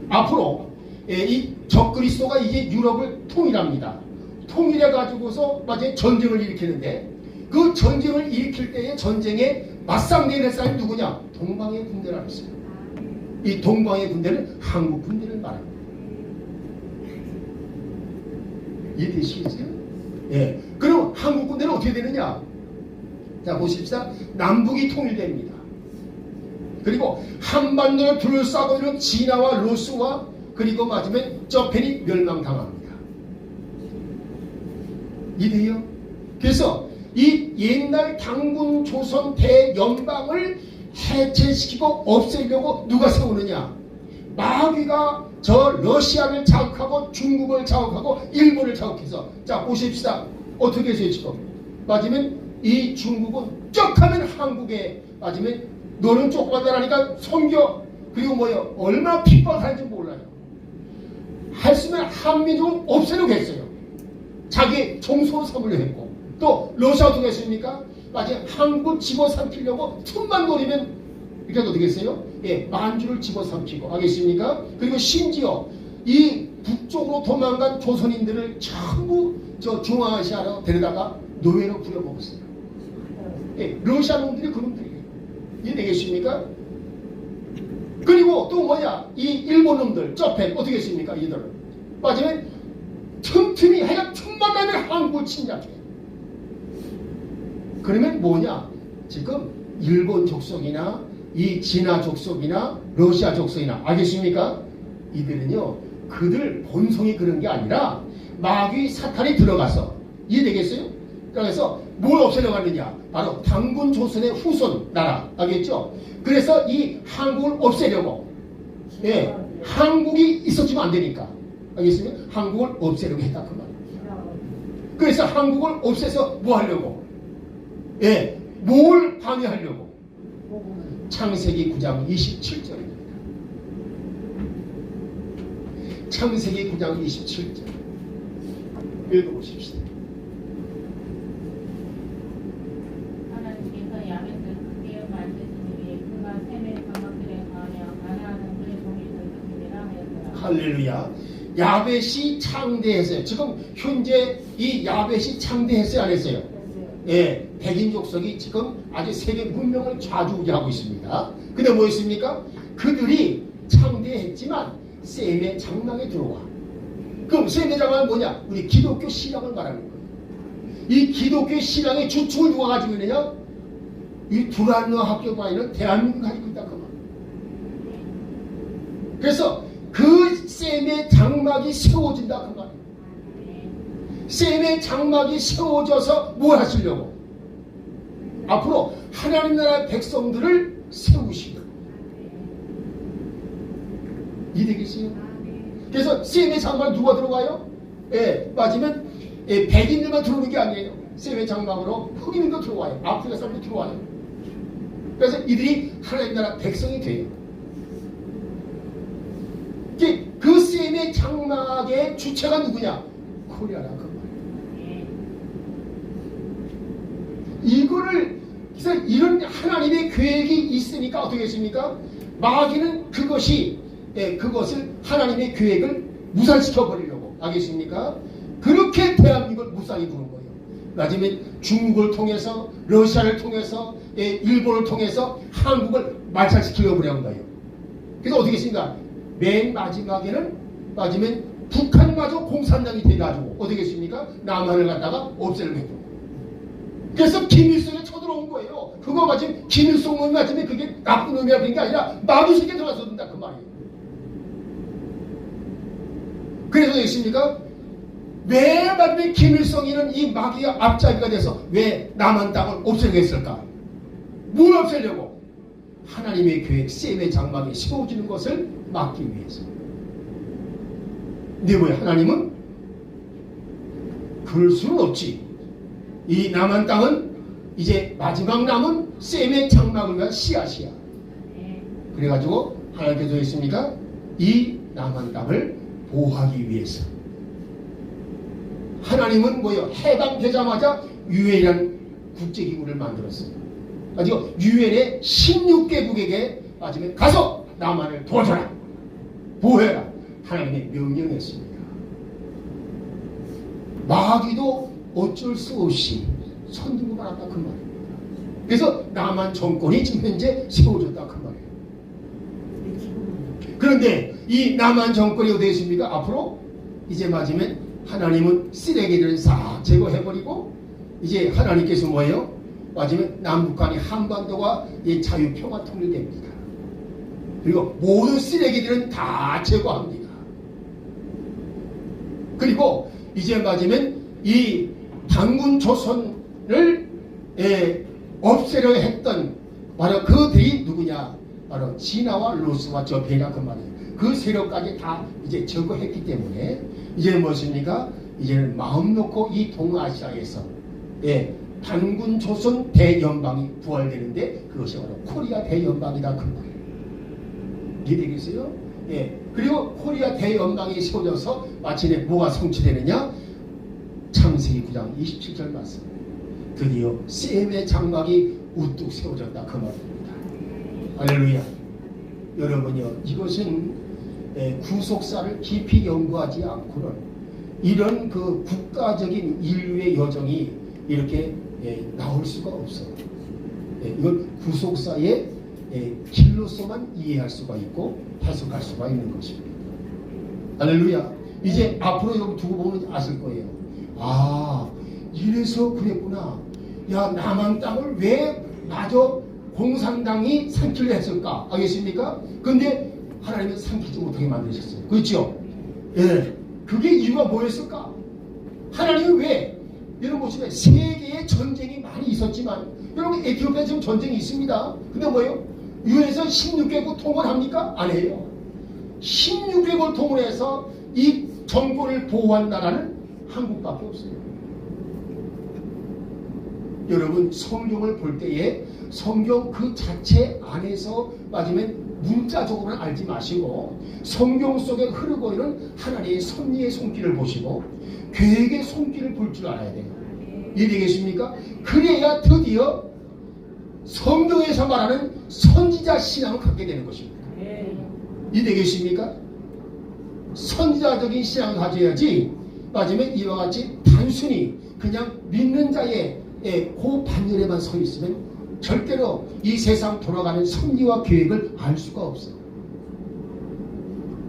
Speaker 2: 앞으로 이 적그리스도가 이제 유럽을 통일합니다. 통일해 가지고서 맞아요 전쟁을 일으키는데 그 전쟁을 일으킬 때의 전쟁에 맞상대를 할 사람이 누구냐? 동방의 군대라고 했어요. 이 동방의 군대는 한국 군대를 말합니다. 이해되시겠어요? 그럼 한국 군대는 어떻게 되느냐? 자 보십시다. 남북이 통일됩니다. 그리고 한반도를 둘러싸고 있는 진화와 로스와 그리고 맞으면 저펜이 멸망당합니다. 이해돼요? 그래서 이 옛날 당군 조선 대연방을 해체시키고 없애려고 누가 세우느냐? 마귀가 저 러시아를 자극하고 중국을 자극하고 일본을 자극해서 자 보십시다. 어떻게 해서 지금 맞으면 이 중국은 쩍하면 한국에 맞으면 너는 조그마하니까 섬겨. 그리고 뭐요? 얼마나 핍박하는지 몰라요. 했으면 한민족을 없애려고 했어요. 자기 정소 삼으려 했고 또 러시아 어떻게 했습니까? 마치 한국 집어삼키려고 틈만 노리면 이렇게 어떻게 했어요? 만주를 집어삼키고 알겠습니까? 그리고 심지어 이 북쪽으로 도망간 조선인들을 전부 저 중앙아시아로 데려다가 노예로 부려먹었어요. 러시아 놈들이 그놈들이에요. 이해되겠습니까? 그리고 또 뭐냐? 이 일본 놈들 저펜 어떻게 했습니까? 이들은 마지막에 틈틈이 하여간 틈만 나면 한국을 침략해. 그러면 뭐냐? 지금 일본 족속이나 이 진화 족속이나 러시아 족속이나 알겠습니까? 이들은요 그들 본성이 그런 게 아니라 마귀 사탄이 들어가서 이해되겠어요? 그래서 뭘 없애려고 하느냐? 바로 당군 조선의 후손 나라 알겠죠? 그래서 이 한국을 없애려고 한국이 있었지만 안 되니까 알겠습니까? 한국을 없애려고 했다 그 말입니다. 그래서 한국을 없애서 뭐 하려고? 뭘 방해하려고? 창세기 9장 27절입니다. 창세기 9장 27절 읽어보십시다.
Speaker 5: 하나님께서 야벳을 크게 만드시니 그가 셈의 방황
Speaker 2: 할렐루야. 야벳이 창대했어요. 지금 현재 이 야벳이 창대했어요, 안 했어요? 예, 백인 족속이 지금 아주 세계 문명을 좌지우지하고 있습니다. 근데 뭐였습니까? 그들이 창대했지만 셈의 장막에 들어와. 그럼 셈의 장막은 뭐냐? 우리 기독교 신앙을 말하는 거예요. 이 기독교 신앙의 주축을 누가 가지고 있느냐? 이 두란노 학교가 있는 대한민국이 가지고 있다 그 말. 그래서 그 셈의 장막이 세워진다 그 말이에요. 셈의 장막이 세워져서 뭘 하시려고? 앞으로 하나님 나라의 백성들을 세우시고. 이해되겠어요? 그래서 셈의 장막에 누가 들어가요? 예, 맞으면 백인들만 들어오는 게 아니에요. 셈의 장막으로 흑인도 들어와요. 아프리카 사람도 들어와요. 그래서 이들이 하나님 나라 백성이 돼요. 그 셈의 장막의 주체가 누구냐? 코리아라 그 말이에요. 이거를 그래서 이런 하나님의 계획이 있으니까 어떻게 했습니까? 마귀는 그것을 하나님의 계획을 무산시켜 버리려고 알겠습니까? 그렇게 대한민국을 무쌍히 부는 거예요. 나중에 중국을 통해서 러시아를 통해서 일본을 통해서 한국을 말살시키려고 그런 거예요. 그래서 어떻게 했습니까? 맨 마지막에는 맞으면 북한마저 공산당이 돼가지고 어떻게 했습니까? 남한을 갖다가 없애려고 했죠. 그래서 김일성에 쳐들어온 거예요. 그거 맞으면 김일성 놈이 맞으면 그게 나쁜 놈이라 그런 게 아니라 마귀 새끼 들어가서 된다 그 말이에요. 그래서 어떻게 했습니까? 왜 맞으면 김일성이는 이 마귀의 앞잡이가 돼서 왜 남한 땅을 없애려고 했을까? 뭘 없애려고? 하나님의 계획 셈의 장막이 세워지는 것을 막기 위해서. 근데 왜 하나님은 그럴 수는 없지. 이 남한 땅은 이제 마지막 남은 셈의 장막을 위한 씨앗이야. 그래가지고 하나님께서 했습니까? 이 남한 땅을 보호하기 위해서. 하나님은 뭐예요? 해방되자마자 유엔이라는 국제기구를 만들었어요. 가지고 유엔의 16개국에게 마지막에 가서 남한을 도와줘라, 보호해라. 하나님의 명령이었습니다. 마귀도 어쩔 수 없이 선두고 말았다 그 말입니다. 그래서 남한 정권이 지금 현재 세워졌다 그 말이에요. 그런데 이 남한 정권이 어디 있습니까? 앞으로 이제 맞으면 하나님은 쓰레기들을 싹 제거해버리고 이제 하나님께서 뭐예요? 맞으면 남북 간의 한반도가 자유평화 통일됩니다. 그리고 모든 쓰레기들은 다 제거합니다. 그리고 이제 맞으면 이 단군 조선을 없애려 했던 바로 그들이 누구냐? 바로 진화와 로스와 저배라 그 말이에요. 그 세력까지 다 이제 제거했기 때문에 이제 무엇입니까? 이제는 마음 놓고 이 동아시아에서 단군 조선 대연방이 부활되는데 그것이 바로 코리아 대연방이다 그 말이에요. 이해되겠어요? 그리고 코리아 대연방이 세워져서 마침내 뭐가 성취되느냐? 창세기 9장 27절 말씀. 드디어 셈의 장막이 우뚝 세워졌다 그 말입니다. 할렐루야. 여러분요, 이것은 구속사를 깊이 연구하지 않고는 이런 그 국가적인 인류의 여정이 이렇게 나올 수가 없어요. 이건 구속사의 길로서만 이해할 수가 있고 해석할 수가 있는 것입니다. 할렐루야. 이제 앞으로 여기 두고 보면 아실 거예요. 아, 이래서 그랬구나. 야, 남한 땅을 왜 마저 공산당이 삼키려 했을까? 알겠습니까? 근데 하나님은 삼키지 못하게 만드셨어요. 그렇죠? 그게 이유가 뭐였을까? 하나님은 왜? 여러분 보시면 세계에 전쟁이 많이 있었지만 여러분 에티오피아에 지금 전쟁이 있습니다. 근데 뭐예요? 유엔에서 16개국 통원합니까? 안 해요. 16개국을 통원해서 이 정권을 보호한 나라는 한국밖에 없어요. 여러분 성경을 볼 때에 성경 그 자체 안에서 맞으면 문자적으로는 알지 마시고 성경 속에 흐르고 있는 하나님의 섭리의 손길을 보시고 계획의 손길을 볼 줄 알아야 돼요. 이해되겠습니까? 그래야 드디어 성경에서 말하는 선지자 신앙을 갖게 되는 것입니다. 이해되겠습니까? 선지자적인 신앙을 가져야지 마지막에 이와 같이 단순히 그냥 믿는 자의 그 반열에만 서 있으면 절대로 이 세상 돌아가는 섭리와 계획을 알 수가 없어요.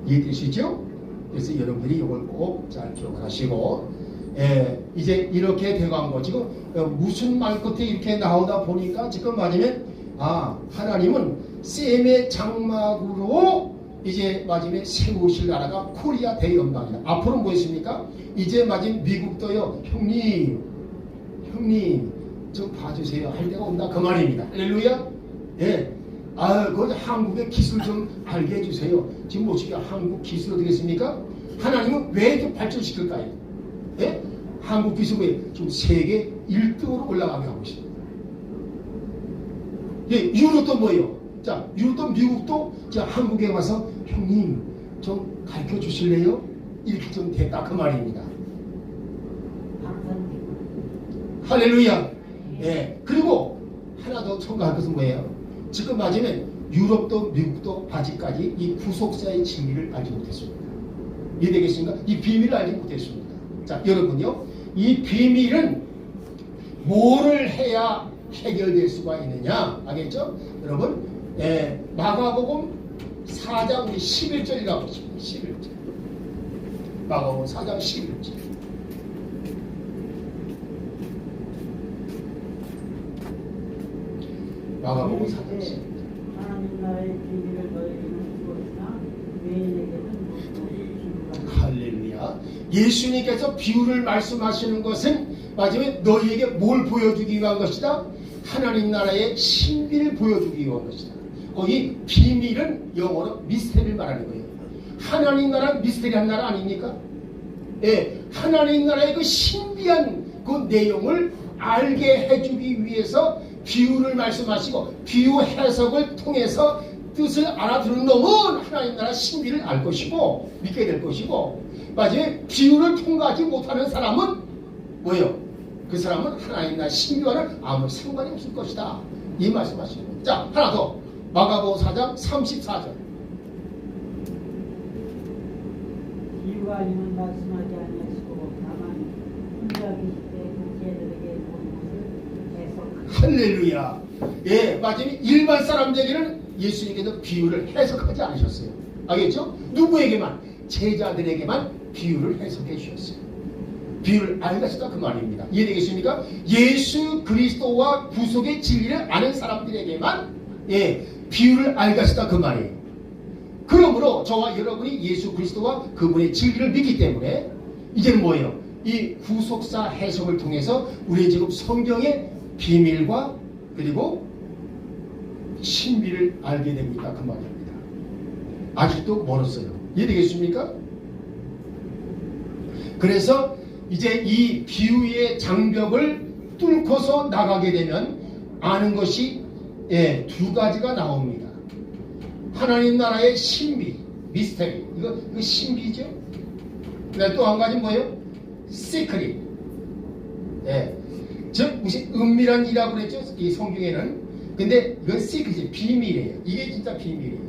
Speaker 2: 이해되시죠? 그래서 여러분들이 이걸 꼭 잘 기억하시고 이제 이렇게 돼간 거 지금 무슨 말 끝에 이렇게 나오다 보니까 지금 맞으면 하나님은 셈의 장막으로 이제 마지막에 세우실 나라가 코리아 대연방이다. 앞으로 뭐였습니까? 이제 마지막 미국도요. 형님 좀 봐주세요 할 때가 온다 그 말입니다. 할렐루야. 예. 그 한국의 기술 좀 알게 해주세요. 지금 보시기에 한국 기술 어떻게 했습니까? 하나님은 왜 이렇게 발전시킬까요? 예? 한국 기술이 지금 세계 1등으로 올라가게 하고 있습니다. 예, 유럽도 뭐예요? 자, 유럽도 미국도 자, 한국에 와서 형님 좀 가르쳐 주실래요? 이렇게 좀 됐다 그 말입니다. 할렐루야. 예. 그리고 하나 더 첨가할 것은 뭐예요? 지금 맞으면 유럽도 미국도 아직까지 이 구속사의 진리를 알지 못했습니다. 이해되겠습니까? 이 비밀을 알지 못했습니다. 자, 여러분요. 이 비밀은 뭐를 해야 해결될 수가 있느냐? 알겠죠? 여러분, 마가복음 4장 11절이라고 있습니다. 11절. 마가복음 4장 11절. 마가복음 4장 11절.
Speaker 3: 하나님 나라의 비밀을 너희에게는 주었으나 외인에게는 못
Speaker 2: 할렐루야. 예수님께서 비유를 말씀하시는 것은 마지막에 너희에게 뭘 보여주기 위한 것이다? 하나님 나라의 신비를 보여주기 위한 것이다. 거기 비밀은 영어로 미스테리를 말하는 거예요. 하나님 나라 미스테리한 나라 아닙니까? 예, 하나님 나라의 그 신비한 그 내용을 알게 해주기 위해서 비유를 말씀하시고 비유 해석을 통해서 뜻을 알아들은 놈은 하나님 나라 신비를 알 것이고 믿게 될 것이고 마지막에 비유를 통과하지 못하는 사람은 뭐예요? 그 사람은 하나님 나라 신비와는 아무 상관이 없을 것이다. 이 말씀하시는 거예요. 자, 하나 더. 마가복음 4장 34절.
Speaker 3: 비유가 아니면 말씀하지 아니하시고 다만 혼자 계실 때 제자들에게 모든 것을 해석하시고.
Speaker 2: 할렐루야. 예, 마지막에 일반 사람들에게는 예수님께서 비유를 해석하지 않으셨어요. 알겠죠? 누구에게만? 제자들에게만 비유를 해석해 주셨어요. 비유를 알겠다 그 말입니다. 이해되겠습니까? 예수 그리스도와 구속의 진리를 아는 사람들에게만 비유를 알겠다 그 말이에요. 그러므로 저와 여러분이 예수 그리스도와 그분의 진리를 믿기 때문에 이제는 뭐예요? 이 구속사 해석을 통해서 우리 지금 성경의 비밀과 그리고 신비를 알게 됩니다. 그 말입니다. 아직도 멀었어요. 이해되겠습니까? 그래서 이제 이 비유의 장벽을 뚫고서 나가게 되면 아는 것이 두 가지가 나옵니다. 하나님 나라의 신비, 미스테리. 이거 신비죠? 또 한 가지 뭐예요? 시크릿. 즉 무슨 은밀한 이라고 그랬죠? 이 성경에는. 근데 이건 시크릿이 비밀이에요. 이게 진짜 비밀이에요.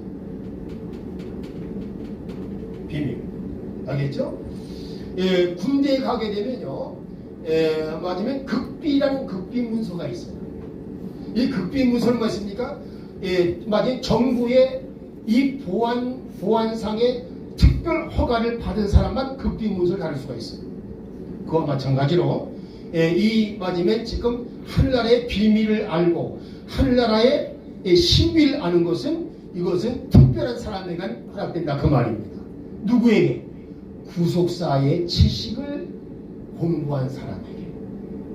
Speaker 2: 비밀. 알겠죠? 군대에 가게 되면요, 맞으면 극비라는 극비 문서가 있어요. 이 극비 문서는 무엇입니까? 맞으면 정부의 이 보안상의 특별 허가를 받은 사람만 극비 문서를 다룰 수가 있어요. 그와 마찬가지로 이 맞으면 지금 하늘나라의 비밀을 알고 하늘나라의 신비를 아는 것은 이것은 특별한 사람에게만 허락된다 그 말입니다. 누구에게? 구속사의 지식을 공부한 사람에게,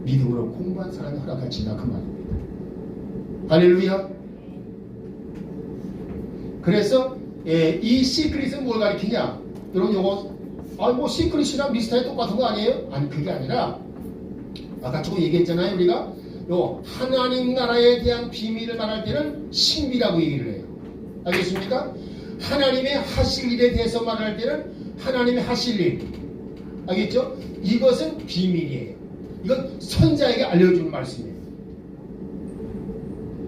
Speaker 2: 믿음으로 공부한 사람이 허락하신다 그 말입니다. 할렐루야. 그래서 이 시크릿은 뭘 가리키냐? 여러분 요거 시크릿이랑 미스터리 똑같은 거 아니에요? 아니 그게 아니라 아까 조금 얘기했잖아요. 우리가 요 하나님 나라에 대한 비밀을 말할 때는 신비라고 얘기를 해요. 알겠습니까? 하나님의 하실 일에 대해서 말할 때는 하나님의 하실 일. 알겠죠? 이것은 비밀이에요. 이건 선자에게 알려주는 말씀이에요.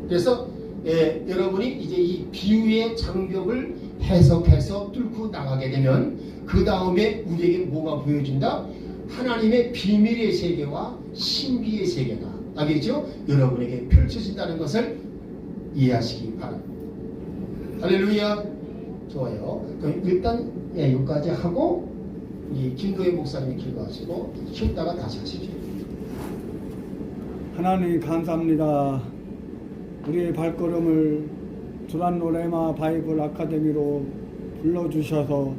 Speaker 2: 그래서 여러분이 이제 이 비유의 장벽을 해석해서 뚫고 나가게 되면 그 다음에 우리에게 뭐가 보여진다? 하나님의 비밀의 세계와 신비의 세계가 알겠죠? 여러분에게 펼쳐진다는 것을 이해하시기 바랍니다. 할렐루야. 좋아요. 그럼 일단 여기까지 하고 이 김도혜 목사님이 기도하시고 쉬었다가 다시 하십시오.
Speaker 6: 하나님 감사합니다. 우리의 발걸음을 두란 노레마 바이블 아카데미로 불러주셔서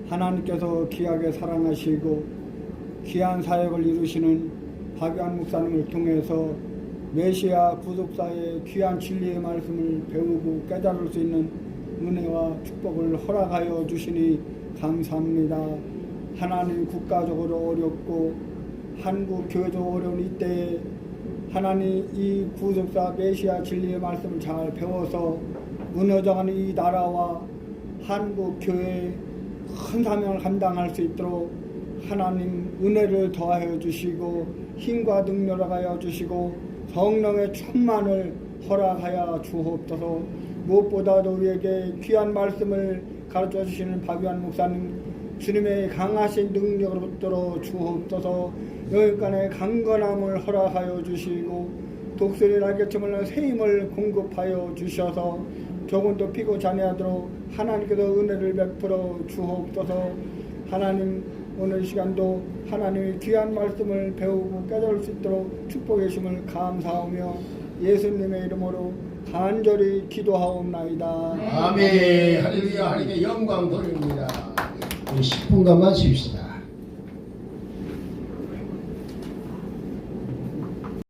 Speaker 6: 하나님께서 귀하게 사랑하시고 귀한 사역을 이루시는 박유한 목사님을 통해서 메시아 구속사의 귀한 진리의 말씀을 배우고 깨달을 수 있는 은혜와 축복을 허락하여 주시니 감사합니다. 하나님 국가적으로 어렵고 한국 교회도 어려운 이때에 하나님 이 구속사 메시아 진리의 말씀을 잘 배워서 무너져가는 이 나라와 한국 교회의 큰 사명을 감당할 수 있도록 하나님 은혜를 더하여 주시고 힘과 능력을 하여 주시고 성령의 충만을 허락하여 주옵소서. 무엇보다도 우리에게 귀한 말씀을 가르쳐 주시는 박유한 목사님 주님의 강하신 능력을 붙들어 주옵소서. 여기까지 강건함을 허락하여 주시고 독수리 날개처럼 새 힘을 공급하여 주셔서 조금도 피고 자녀하도록 하나님께서 은혜를 베풀어 주옵소서. 하나님 오늘 시간도 하나님의 귀한 말씀을 배우고 깨달을 수 있도록 축복해 주심을 감사하며 예수님의 이름으로 간절히 기도하옵나이다.
Speaker 2: 아멘. 할렐루야. 하나님께 영광 돌립니다. 우리 10분간만 쉽시다.